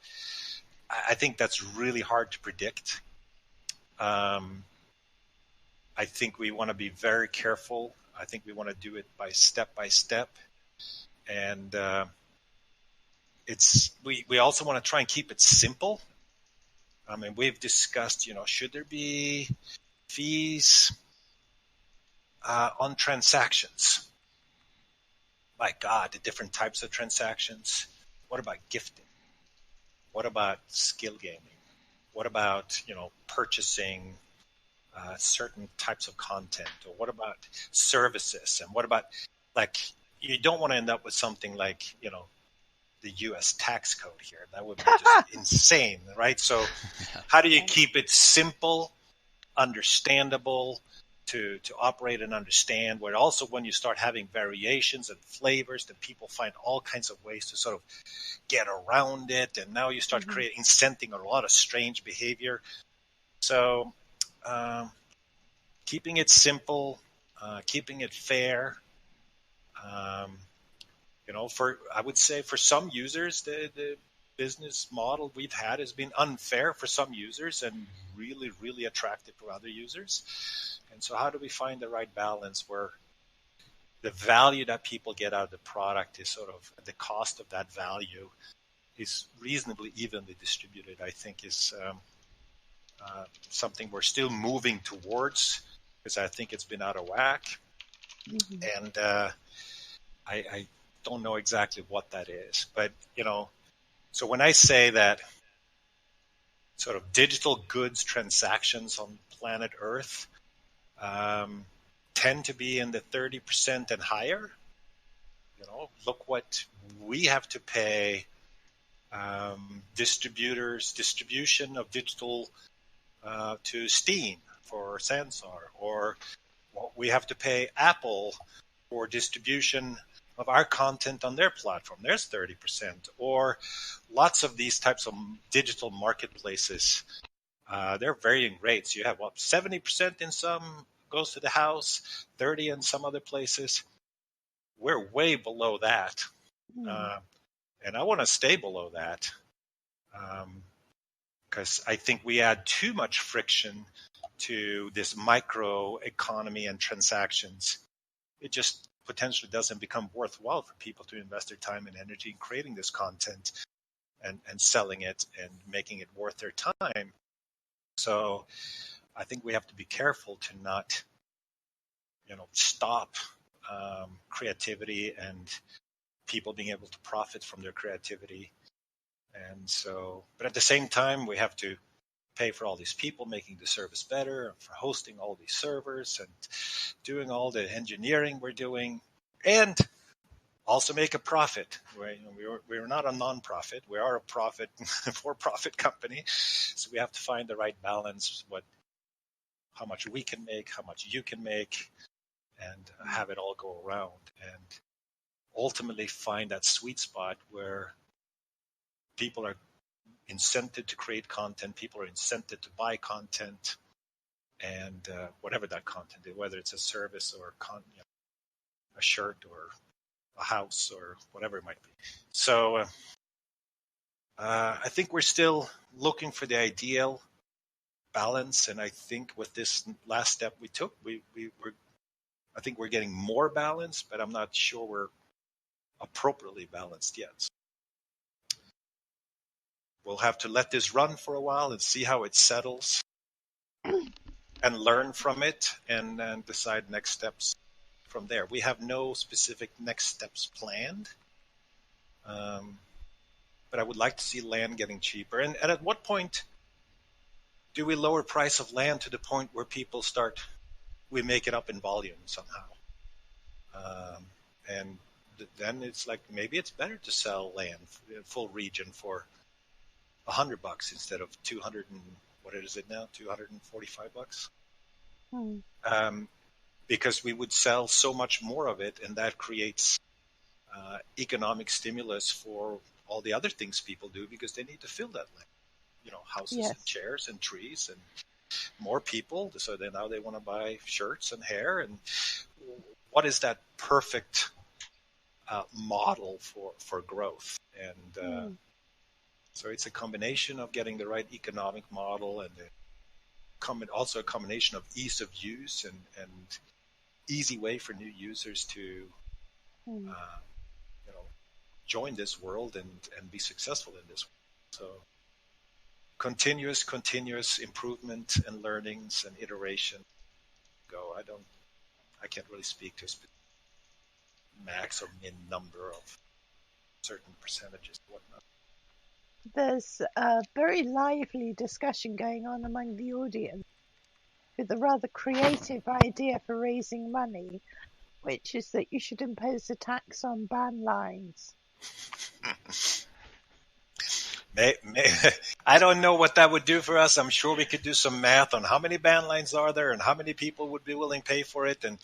I think that's really hard to predict. I think we want to be very careful. I think we want to do it by step, and we also want to try and keep it simple. I mean, we've discussed, should there be fees on transactions? My God, the different types of transactions. What about gifting? What about skill gaming? What about, purchasing certain types of content? Or what about services? And what about, like, you don't want to end up with something like, the U.S. tax code here. That would be just insane, right? So how do you keep it simple, understandable, to operate and understand. Where also when you start having variations and flavors, then people find all kinds of ways to sort of get around it, and now you start creating incenting a lot of strange behavior. So keeping it simple, keeping it fair. Um, I would say for some users, the business model we've had has been unfair for some users and really, really attractive for other users. And so how do we find the right balance where the value that people get out of the product is sort of the cost of that value is reasonably evenly distributed, I think is something we're still moving towards, because I think it's been out of whack. And I don't know exactly what that is. But, so when I say that sort of digital goods transactions on planet Earth tend to be in the 30% and higher, look what we have to pay distribution of digital to Steam for Sansar, or what we have to pay Apple for distribution of our content on their platform. There's 30%, or lots of these types of digital marketplaces. They're varying rates. You have 70% in some goes to the house, 30 in some other places. We're way below that. And I want to stay below that. Because I think we add too much friction to this micro economy and transactions. It just potentially doesn't become worthwhile for people to invest their time and energy in creating this content and selling it and making it worth their time. So I think we have to be careful to not, stop creativity and people being able to profit from their creativity. And so, but at the same time, we have to pay for all these people making the service better, and for hosting all these servers and doing all the engineering we're doing, and also make a profit. We're not a non-profit. We are a profit for-profit company. So we have to find the right balance, how much we can make, how much you can make, and have it all go around, and ultimately find that sweet spot where people are incented to create content, people are incented to buy content, and whatever that content is, whether it's a service or a shirt or a house or whatever it might be. So I think we're still looking for the ideal balance, and I think with this last step we took, I think we're getting more balanced, but I'm not sure we're appropriately balanced yet. We'll have to let this run for a while and see how it settles and learn from it, and then decide next steps from there. We have no specific next steps planned, but I would like to see land getting cheaper. And at what point do we lower price of land to the point where we make it up in volume somehow? And then it's like, maybe it's better to sell land, full region, for $100 instead of 200 and what is it now? $245. Because we would sell so much more of it, and that creates economic stimulus for all the other things people do, because they need to fill that land. Houses and chairs and trees and more people. So now they want to buy shirts and hair. And what is that perfect model for growth? And so it's a combination of getting the right economic model, and also a combination of ease of use and easy way for new users to join this world and be successful in this world. So continuous improvement and learnings and iteration. I can't really speak to a specific max or min number of certain percentages and whatnot. There's a very lively discussion going on among the audience with a rather creative idea for raising money, which is that you should impose a tax on ban lines. I don't know what that would do for us. I'm sure we could do some math on how many band lines are there and how many people would be willing to pay for it, and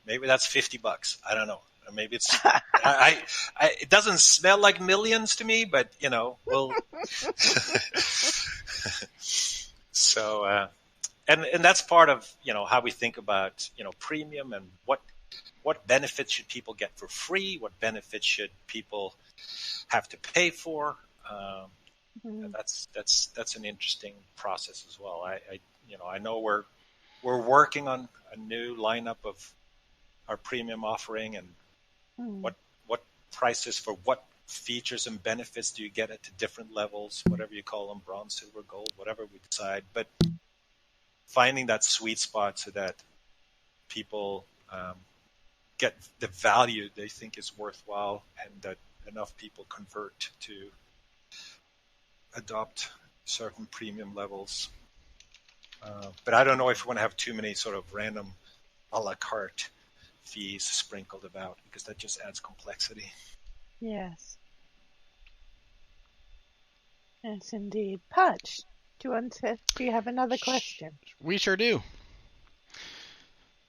maybe that's $50. I don't know. Or maybe it's it doesn't smell like millions to me, but we'll. So and that's part of how we think about premium and what benefits should people get for free, what benefits should people have to pay for. That's an interesting process as well. I know we're working on a new lineup of our premium offering, and what prices for what features and benefits do you get at the different levels, whatever you call them, bronze, silver, gold, whatever we decide. But finding that sweet spot so that people get the value they think is worthwhile, and that enough people convert to adopt certain premium levels. But I don't know if we want to have too many sort of random a la carte fees sprinkled about, because that just adds complexity. Yes. Yes, indeed. Patch, do you have another question? We sure do.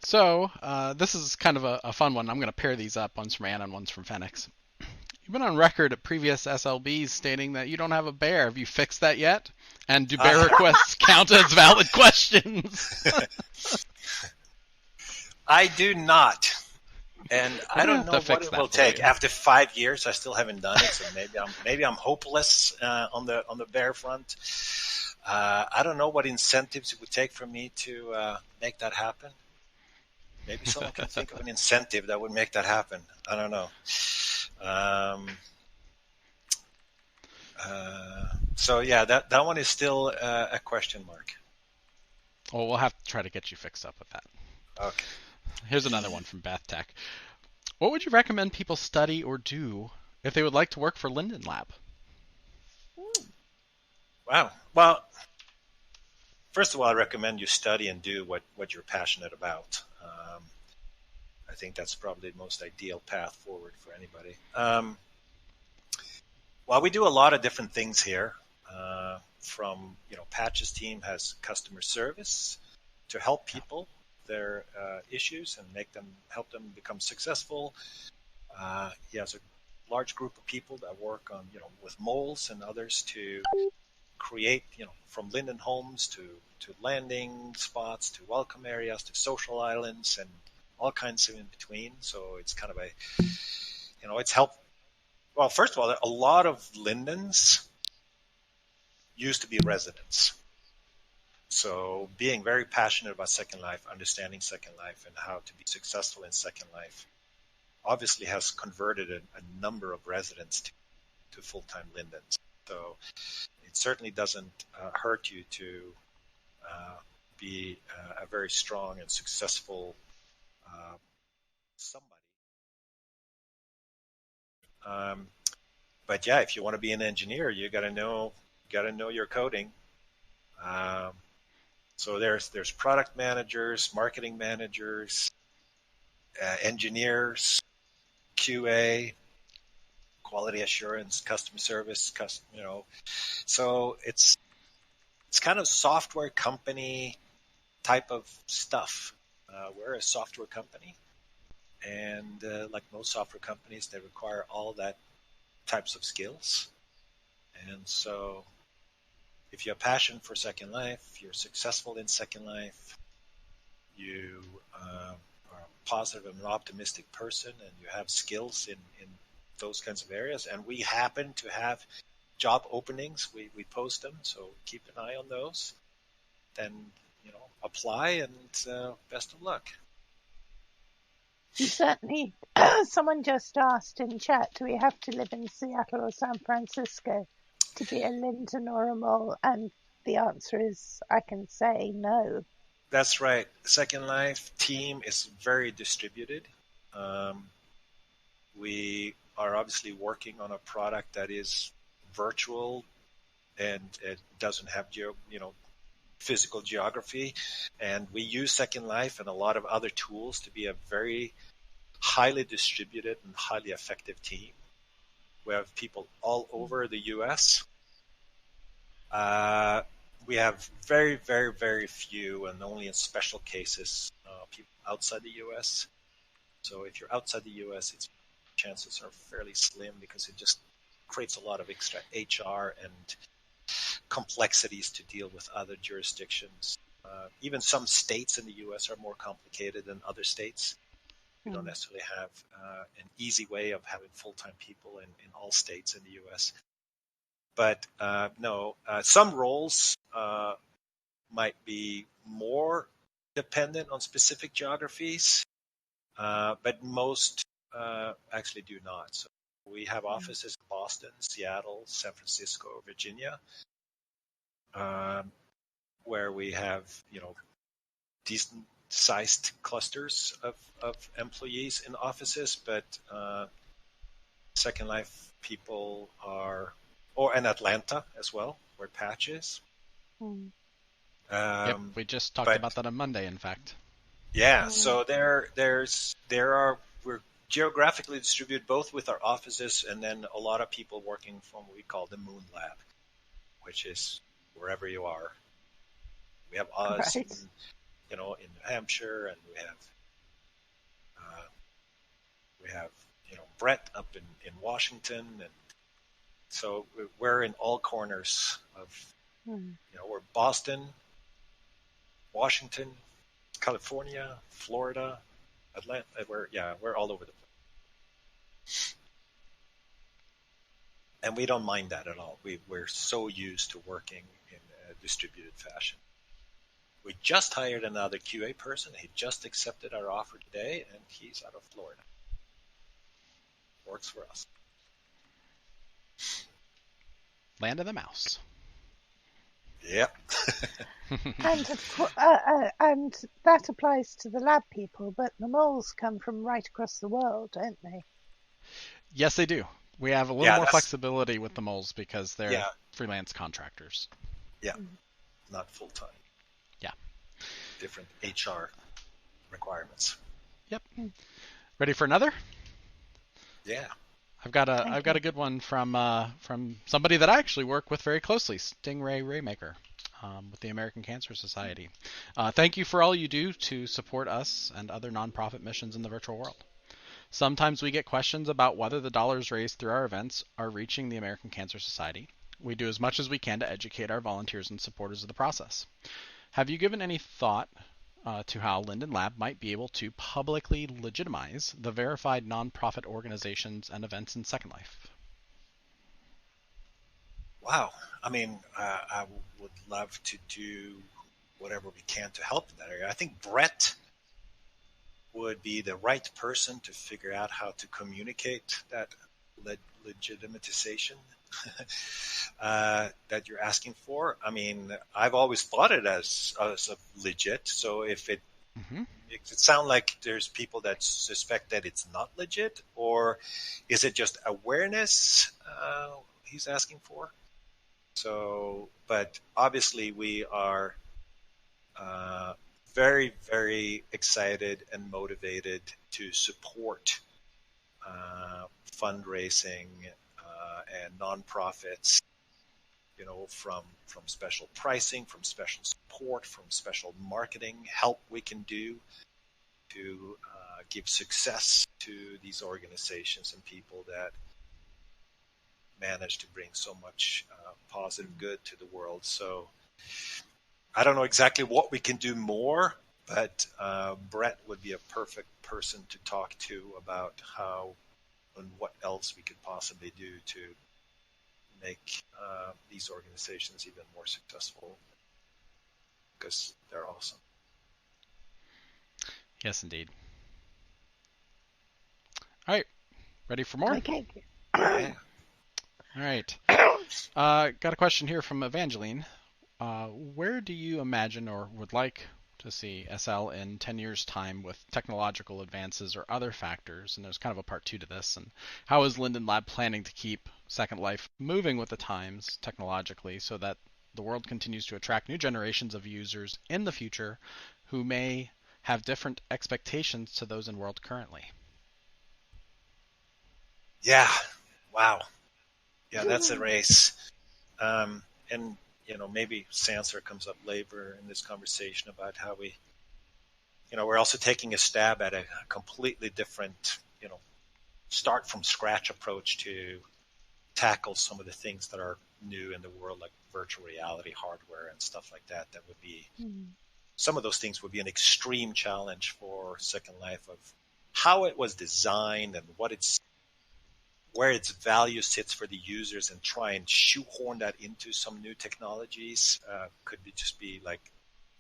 So, this is kind of a fun one. I'm going to pair these up. One's from Anna and one's from Phoenix. You've been on record at previous SLBs stating that you don't have a bear. Have you fixed that yet? And do bear requests count as valid questions? I do not. And I don't know what it will take. You. After 5 years, I still haven't done it. So maybe I'm hopeless on the bear front. I don't know what incentives it would take for me to make that happen. Maybe someone can think of an incentive that would make that happen. I don't know. So yeah, that one is still a question mark. Well, we'll have to try to get you fixed up with that. Okay. Here's another one from Beth Tech. What would you recommend people study or do if they would like to work for Linden Lab? Wow. Well, first of all, I recommend you study and do what you're passionate about. I think that's probably the most ideal path forward for anybody. Well, we do a lot of different things here. From Patch's team has customer service to help people their issues and help them become successful. He has a large group of people that work on with moles and others to create from Linden homes to landing spots to welcome areas to social islands and all kinds of in between. So it's kind of it's helped. Well, first of all, a lot of Lindens used to be residents. So being very passionate about Second Life, understanding Second Life and how to be successful in Second Life obviously has converted a number of residents to full-time Lindens. So it certainly doesn't hurt you to be a very strong and successful somebody. But yeah, if you want to be an engineer, you got to know your coding. So there's product managers, marketing managers, engineers, QA, quality assurance, customer service, So it's kind of software company type of stuff. We're a software company, and like most software companies, they require all that types of skills. And so if you have passion for Second Life, you're successful in Second Life, you are a positive and optimistic person, and you have skills in those kinds of areas, and we happen to have job openings, we post them, so keep an eye on those. Then, apply, and best of luck. You certainly, someone just asked in chat, do we have to live in Seattle or San Francisco to be a Linden or a mole? And the answer is, I can say no. That's right. Second Life team is very distributed. We are obviously working on a product that is virtual, and it doesn't have physical geography, and we use Second Life and a lot of other tools to be a very highly distributed and highly effective team. We have people all over the US, We have very, very, very few, and only in special cases, people outside the U.S. So if you're outside the U.S., its chances are fairly slim because it just creates a lot of extra HR and complexities to deal with other jurisdictions. Even some states in the U.S. are more complicated than other states. We don't necessarily have an easy way of having full-time people in all states in the U.S. But no, some roles might be more dependent on specific geographies, but most actually do not. So we have offices in Boston, Seattle, San Francisco, Virginia, where we have decent sized clusters of employees in offices, but Second Life people are, or in Atlanta as well, where Patch is. Yep, we just talked about that on Monday, in fact. Yeah, so we're geographically distributed both with our offices and then a lot of people working from what we call the Moon Lab, which is wherever you are. We have us, Right. in New Hampshire, and we have Brett up in Washington, and so we're in all corners of we're Boston, Washington, California, Florida, Atlanta. We're all over the place, and we don't mind that at all. We're so used to working in a distributed fashion. We just hired another QA person. He just accepted our offer today, and he's out of Florida. Works for us. Land of the mouse. Yep. And and that applies to the lab people, but the moles come from right across the world, don't they? Yes, they do. We have a little more flexibility with the moles because they're freelance contractors. Yeah, not full time. Yeah. Different HR requirements. Yep. Ready for another? Yeah. I've got a good one from somebody that I actually work with very closely, Stingray Raymaker, with the American Cancer Society. Thank you for all you do to support us and other nonprofit missions in the virtual world. Sometimes we get questions about whether the dollars raised through our events are reaching the American Cancer Society. We do as much as we can to educate our volunteers and supporters of the process. Have you given any thought to how Linden Lab might be able to publicly legitimize the verified nonprofit organizations and events in Second Life? Wow. I mean, I would love to do whatever we can to help in that area. I think Brett would be the right person to figure out how to communicate that legitimatization that you're asking for. I mean, I've always thought it as a legit. So if it sounds like there's people that suspect that it's not legit, or is it just awareness he's asking for? So, but obviously we are very, very excited and motivated to support fundraising and nonprofits, from special pricing, from special support, from special marketing help we can do to give success to these organizations and people that manage to bring so much positive good to the world. So I don't know exactly what we can do more, but Brett would be a perfect person to talk to about how and what else we could possibly do to make these organizations even more successful, because they're awesome. Yes, indeed. All right. Ready for more? Okay. Yeah. All right. Got a question here from Evangeline. Where do you imagine or would like to see SL in 10 years' time with technological advances or other factors? And there's kind of a part 2 to this. And how is Linden Lab planning to keep Second Life moving with the times technologically so that the world continues to attract new generations of users in the future who may have different expectations to those in world currently? Yeah. Wow. Yeah, that's a race. And maybe Sanser comes up later in this conversation about how we're also taking a stab at a completely different, start from scratch approach to tackle some of the things that are new in the world, like virtual reality hardware and stuff like that. That would be some of those things would be an extreme challenge for Second Life of how it was designed and where its value sits for the users, and try and shoehorn that into some new technologies could be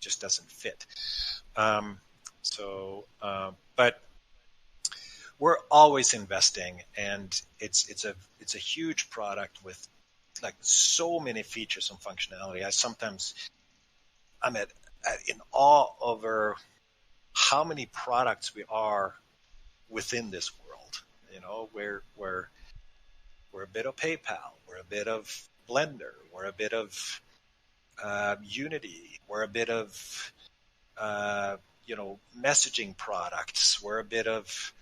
just doesn't fit. But we're always investing, and it's a huge product with like so many features and functionality. I'm in awe over how many products we are within this world. We're a bit of PayPal, we're a bit of Blender, we're a bit of Unity, we're a bit of messaging products, we're a bit of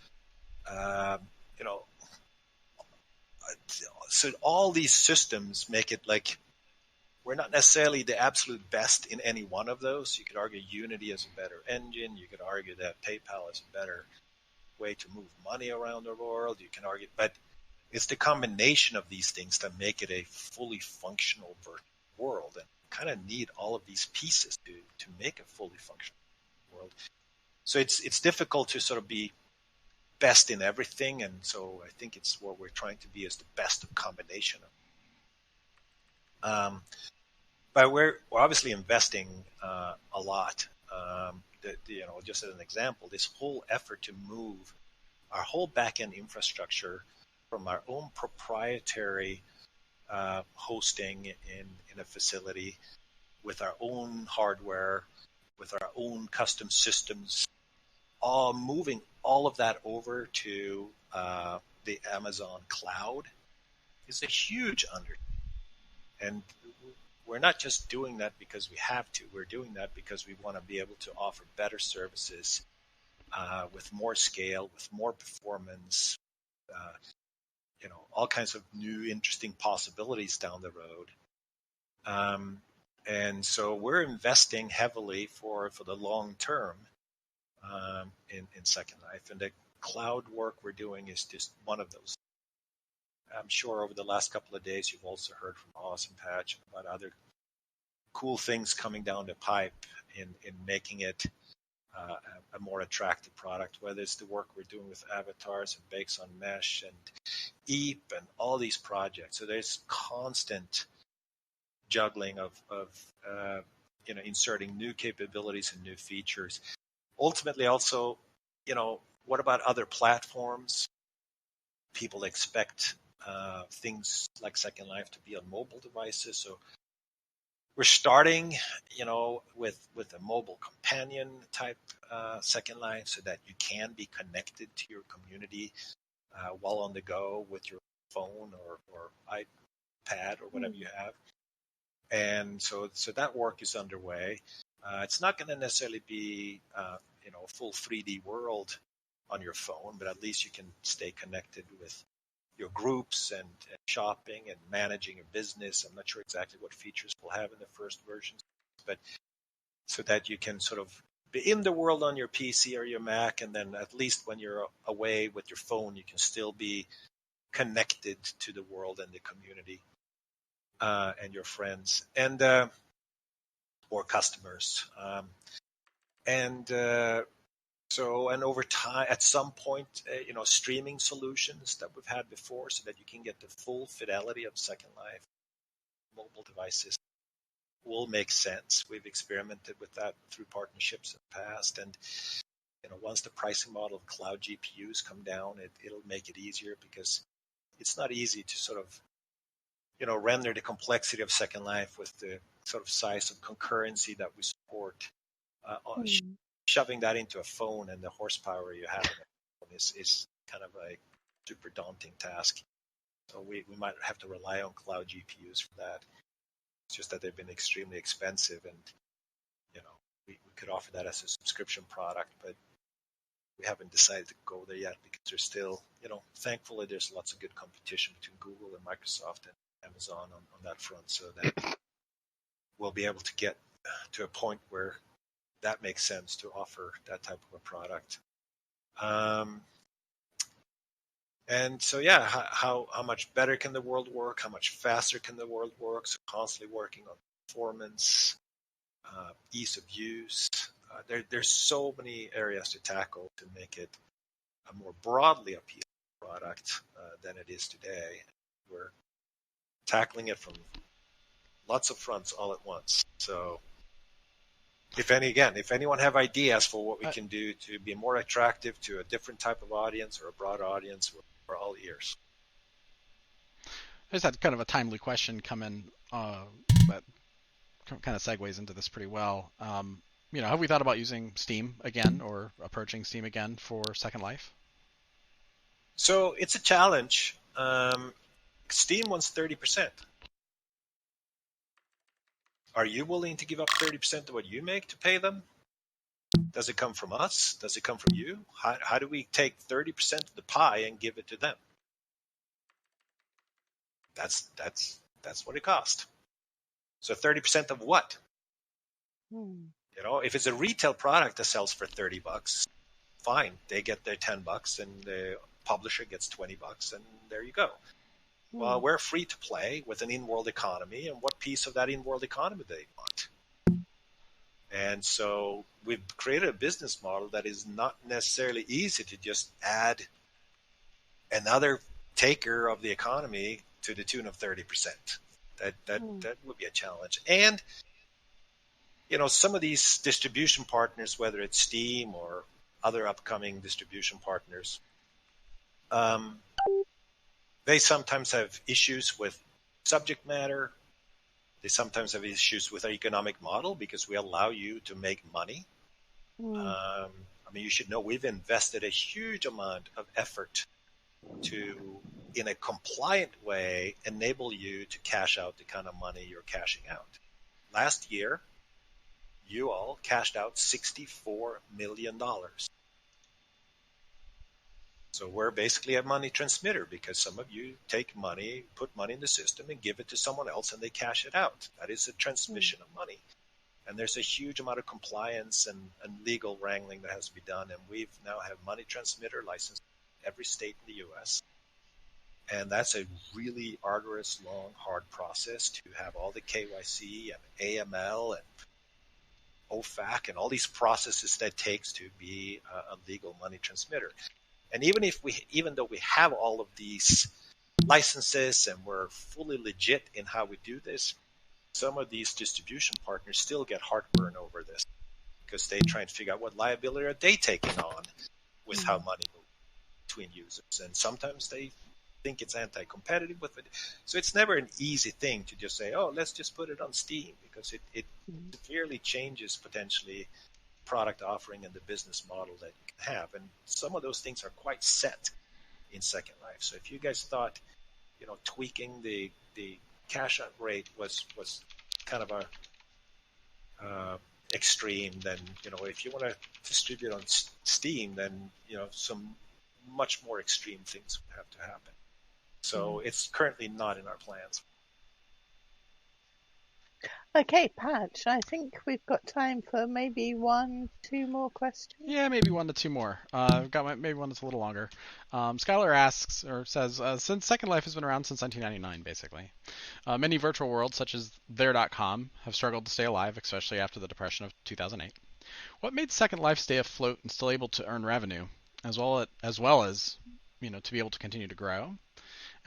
so all these systems make it like we're not necessarily the absolute best in any one of those. You could argue Unity is a better engine. You could argue that PayPal is a better way to move money around the world. You can argue, but it's the combination of these things that make it a fully functional virtual world, and kind of need all of these pieces to make a fully functional world. So it's difficult to sort of be best in everything, and so I think it's what we're trying to be is the best of combination of. But we're obviously investing a lot. Just as an example, this whole effort to move our whole back-end infrastructure from our own proprietary hosting in a facility with our own hardware, with our own custom systems, moving all of that over to the Amazon cloud is a huge undertaking. And we're not just doing that because we have to. We're doing that because we want to be able to offer better services with more scale, with more performance, all kinds of new, interesting possibilities down the road. And so we're investing heavily for the long term in Second Life. And the cloud work we're doing is just one of those. I'm sure over the last couple of days, you've also heard from Awesome Patch about other cool things coming down the pipe in making it a more attractive product, whether it's the work we're doing with avatars and Bakes on Mesh and EAP and all these projects. So there's constant juggling of inserting new capabilities and new features. Ultimately, also, what about other platforms? People expect things like Second Life to be on mobile devices. So we're starting, with a mobile companion type Second Life, so that you can be connected to your community while on the go with your phone or iPad or whatever you have. And so that work is underway. It's not going to necessarily be a full 3D world on your phone, but at least you can stay connected with your groups and shopping and managing your business. I'm not sure exactly what features we'll have in the first versions, but so that you can sort of be in the world on your PC or your Mac, and then at least when you're away with your phone, you can still be connected to the world and the community and your friends and or customers. And over time, at some point, streaming solutions that we've had before, so that you can get the full fidelity of Second Life mobile devices will make sense. We've experimented with that through partnerships in the past, and once the pricing model of cloud GPUs come down, it'll make it easier, because it's not easy to sort of render the complexity of Second Life with the sort of size of concurrency that we support. Shoving that into a phone and the horsepower you have in a phone is kind of a super daunting task. So we might have to rely on cloud GPUs for that. It's just that they've been extremely expensive, and we could offer that as a subscription product, but we haven't decided to go there yet, because there's still, thankfully there's lots of good competition between Google and Microsoft and Amazon on that front, so that we'll be able to get to a point where that makes sense to offer that type of a product. And so, yeah, how much better can the world work? How much faster can the world work? So constantly working on performance, ease of use. There's so many areas to tackle to make it a more broadly appealing product than it is today. We're tackling it from lots of fronts all at once. So if anyone have ideas for what we can do to be more attractive to a different type of audience or a broad audience, we're all ears. I just had kind of a timely question come in that kind of segues into this pretty well. Have we thought about using Steam again or approaching Steam again for Second Life? So it's a challenge. Steam wants 30%. Are you willing to give up 30% of what you make to pay them? Does it come from us? Does it come from you? How do we take 30% of the pie and give it to them? That's what it costs. So 30% of what? If it's a retail product that sells for $30, fine. They get their $10 and the publisher gets $20 and there you go. Well, we're free to play with an in-world economy, and what piece of that in-world economy do they want? And so we've created a business model that is not necessarily easy to just add another taker of the economy to the tune of 30%. That would be a challenge. And some of these distribution partners, whether it's Steam or other upcoming distribution partners, they sometimes have issues with subject matter. They sometimes have issues with our economic model because we allow you to make money. You should know we've invested a huge amount of effort to, in a compliant way, enable you to cash out the kind of money you're cashing out. Last year, you all cashed out $64 million. So we're basically a money transmitter because some of you take money, put money in the system and give it to someone else and they cash it out. That is a transmission of money. And there's a huge amount of compliance and legal wrangling that has to be done. And we've now have money transmitter licensed in every state in the U.S. And that's a really arduous, long, hard process to have all the KYC and AML and OFAC and all these processes that it takes to be a legal money transmitter. And even though we have all of these licenses and we're fully legit in how we do this, some of these distribution partners still get heartburn over this because they try and figure out what liability are they taking on with how money moves between users. And sometimes they think it's anti-competitive with it. So it's never an easy thing to just say, oh, let's just put it on Steam, because it severely changes potentially product offering and the business model that you can have. And some of those things are quite set in Second Life. So if you guys thought, tweaking the cash out rate was kind of a extreme, then, if you want to distribute on Steam, then, some much more extreme things would have to happen. So it's currently not in our plans. Okay, Patch, I think we've got time for maybe 1-2 more questions. Yeah, maybe 1 to 2 more. I've got maybe one that's a little longer. Skylar asks, or says, since Second Life has been around since 1999, basically, many virtual worlds, such as there.com, have struggled to stay alive, especially after the Depression of 2008. What made Second Life stay afloat and still able to earn revenue, as well as to be able to continue to grow?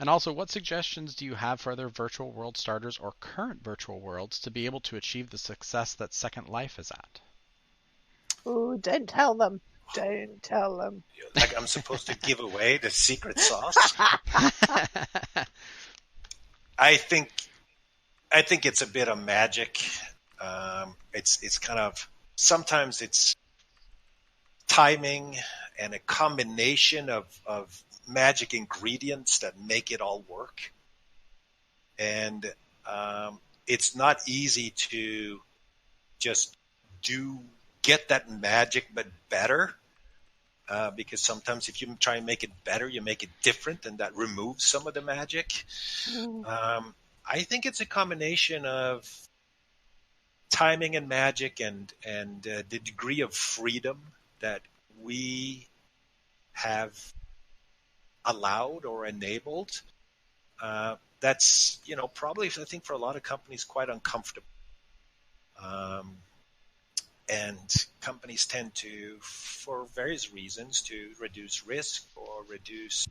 And also, what suggestions do you have for other virtual world starters or current virtual worlds to be able to achieve the success that Second Life is at? Oh, don't tell them. Don't tell them. Like I'm supposed to give away the secret sauce? I think it's a bit of magic. It's kind of, sometimes it's timing and a combination of magic ingredients that make it all work. And it's not easy to just get that magic but better, because sometimes if you try and make it better, you make it different, and that removes some of the magic. I think it's a combination of timing and magic and the degree of freedom that we have allowed or enabled, that's, probably, I think, for a lot of companies quite uncomfortable. And companies tend to, for various reasons, to reduce risk or reduce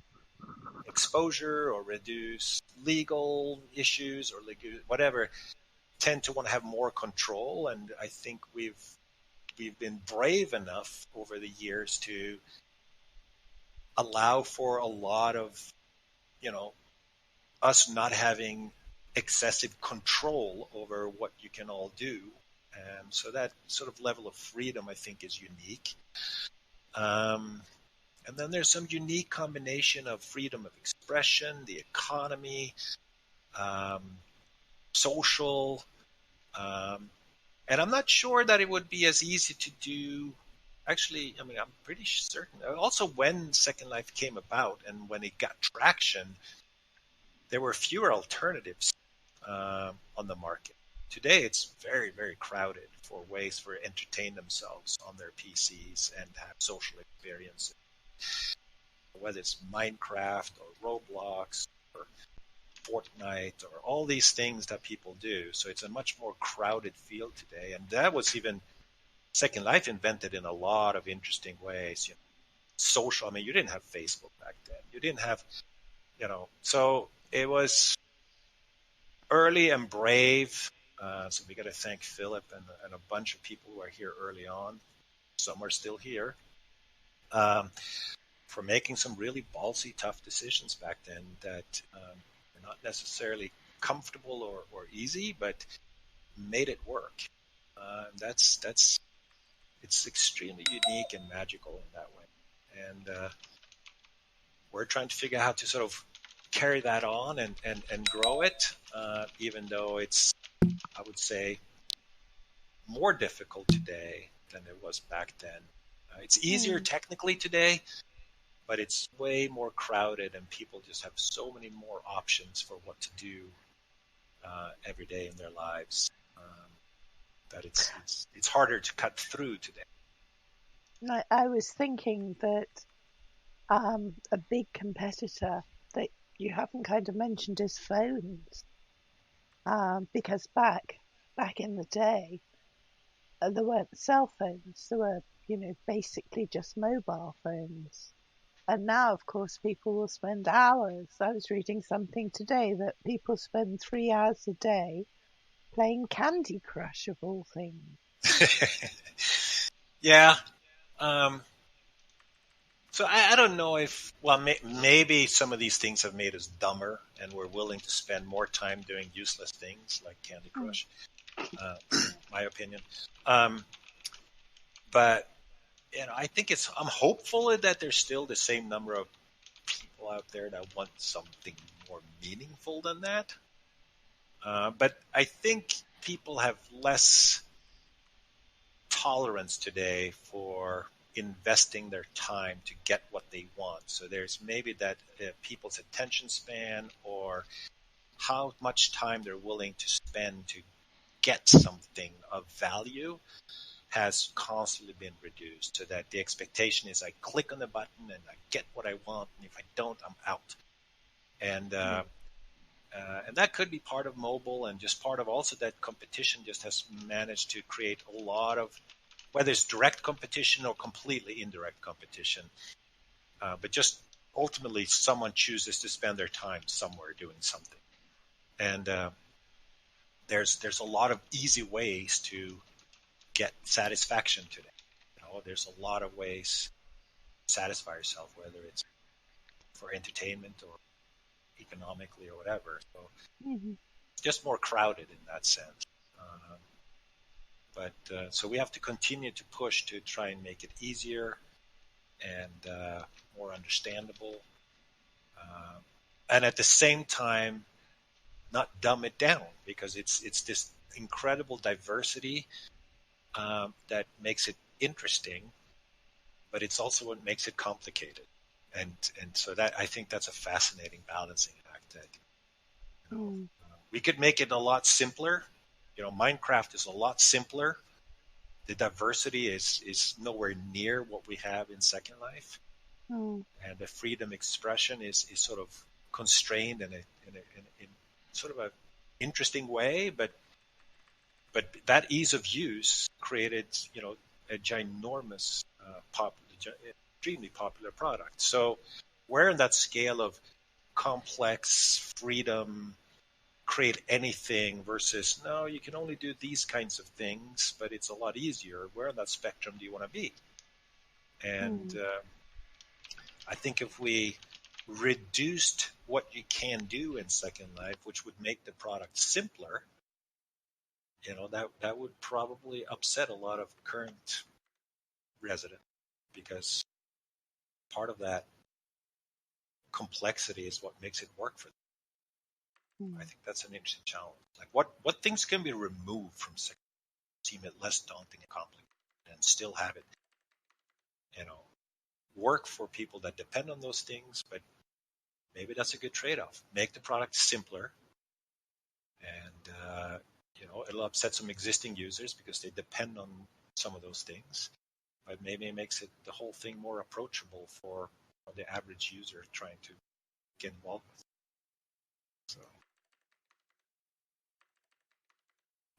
exposure or reduce legal issues or whatever, tend to want to have more control. And I think we've been brave enough over the years to allow for a lot of, us not having excessive control over what you can all do. And so that sort of level of freedom, I think, is unique. And then there's some unique combination of freedom of expression, the economy, social. And I'm not sure that it would be as easy to do. Actually, I mean, I'm pretty certain. Also, when Second Life came about and when it got traction, there were fewer alternatives on the market. Today, it's very, very crowded for ways for entertain themselves on their PCs and have social experiences, whether it's Minecraft or Roblox or Fortnite or all these things that people do. So it's a much more crowded field today. And that was even Second Life invented in a lot of interesting ways. Social, I mean, you didn't have Facebook back then. You didn't have, so it was early and brave. So we got to thank Philip and a bunch of people who are here early on. Some are still here. For making some really ballsy, tough decisions back then that were not necessarily comfortable or easy, but made it work. It's extremely unique and magical in that way. And we're trying to figure out how to sort of carry that on and grow it, even though it's, I would say, more difficult today than it was back then. It's easier technically today, but it's way more crowded and people just have so many more options for what to do every day in their lives that it's harder to cut through today. I was thinking that a big competitor that you haven't kind of mentioned is phones, because back in the day, there weren't cell phones. There were, basically just mobile phones. And now, of course, people will spend hours. I was reading something today that people spend 3 hours a day playing Candy Crush, of all things. Yeah. So I don't know if, well, maybe some of these things have made us dumber and we're willing to spend more time doing useless things like Candy Crush, my opinion. But, I think I'm hopeful that there's still the same number of people out there that want something more meaningful than that. But I think people have less tolerance today for investing their time to get what they want. So there's maybe that people's attention span or how much time they're willing to spend to get something of value has constantly been reduced, so that the expectation is I click on the button and I get what I want, and if I don't, I'm out. And that could be part of mobile, and just part of also that competition just has managed to create a lot of, whether it's direct competition or completely indirect competition, but just ultimately someone chooses to spend their time somewhere doing something. And there's a lot of easy ways to get satisfaction today. There's a lot of ways to satisfy yourself, whether it's for entertainment or economically or whatever. So it's just more crowded in that sense. So we have to continue to push to try and make it easier and more understandable, and at the same time not dumb it down, because it's this incredible diversity that makes it interesting, but it's also what makes it complicated. And so that, I think that's a fascinating balancing act that we could make it a lot simpler Minecraft is a lot simpler. The diversity is nowhere near what we have in Second Life, and the freedom expression is sort of constrained in sort of a interesting way, but that ease of use created a ginormous extremely popular product. So we're in that scale of complex freedom, create anything versus no, you can only do these kinds of things, but it's a lot easier. Where on that spectrum do you want to be? And I think if we reduced what you can do in Second Life, which would make the product simpler, that would probably upset a lot of current residents, because part of that complexity is what makes it work for them. I think that's an interesting challenge. Like what things can be removed from Second Life, seem it less daunting and complicated, and still have it, work for people that depend on those things, but maybe that's a good trade-off. Make the product simpler, and it'll upset some existing users because they depend on some of those things, but maybe it makes the whole thing more approachable for the average user trying to get involved with. So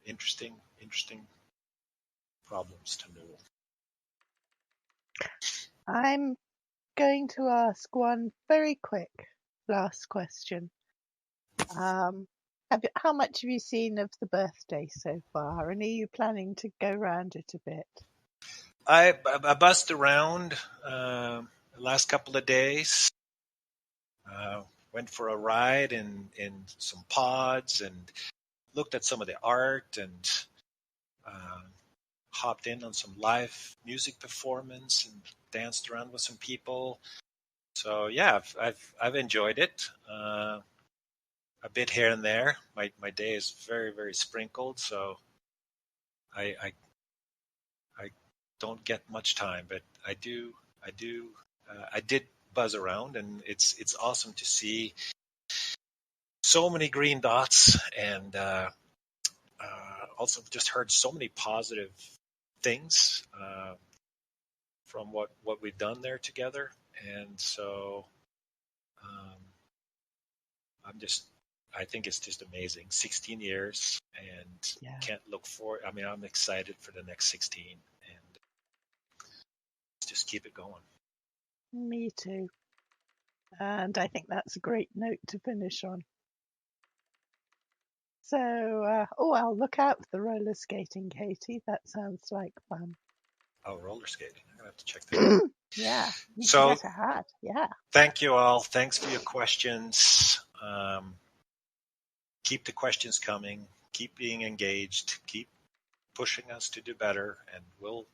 interesting problems to know. I'm going to ask one very quick last question. How much have you seen of the birthday so far, and are you planning to go round it a bit? I buzzed around the last couple of days. Went for a ride in some pods and looked at some of the art, and hopped in on some live music performance and danced around with some people. So yeah, I've enjoyed it a bit here and there. My day is very, very sprinkled, so I don't get much time, but I did buzz around, and it's awesome to see so many green dots, and also just heard so many positive things from what we've done there together, and so I think it's just amazing. 16 years, and can't look for. I mean, I'm excited for the next 16, and just keep it going. Me too. And I think that's a great note to finish on. So, I'll look out for the roller skating, Katie. That sounds like fun. Oh, roller skating. I'm going to have to check that out. Yeah. So, get ahead. Yeah. Thank you all. Thanks for your questions. Keep the questions coming. Keep being engaged. Keep pushing us to do better, and we'll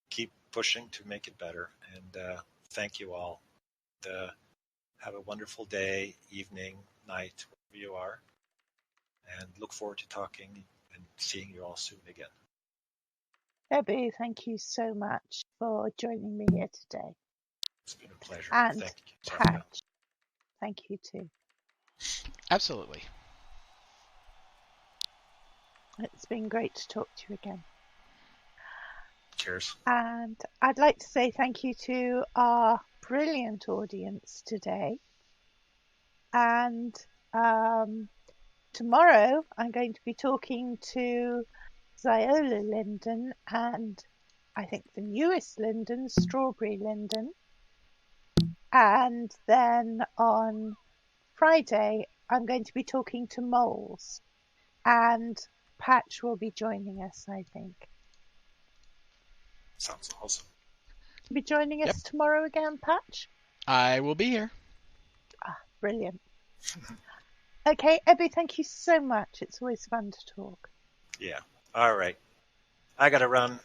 keep pushing to make it better. And thank you all. Have a wonderful day, evening, night, wherever you are, and look forward to talking and seeing you all soon again. Ebbe, thank you so much for joining me here today. It's been a pleasure. And thank you. Patch, thank you too. Absolutely. It's been great to talk to you again. Cheers. And I'd like to say thank you to our brilliant audience today. And tomorrow I'm going to be talking to Ziola Linden and I think the newest Linden, Strawberry Linden. And then on Friday I'm going to be talking to Moles. And Patch will be joining us, I think. Sounds awesome. You'll be joining us tomorrow again, Patch? I will be here. Brilliant. Okay, Ebbe, thank you so much. It's always fun to talk. Yeah. All right. I got to run.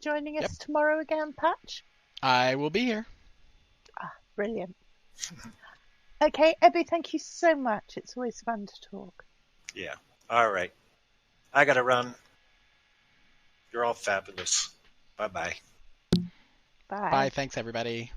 joining Yep. us tomorrow again, Patch? I will be here. Brilliant. Okay, Ebbe, thank you so much. It's always fun to talk. Yeah. All right. I got to run. You're all fabulous. Bye-bye. Bye. Bye. Thanks, everybody.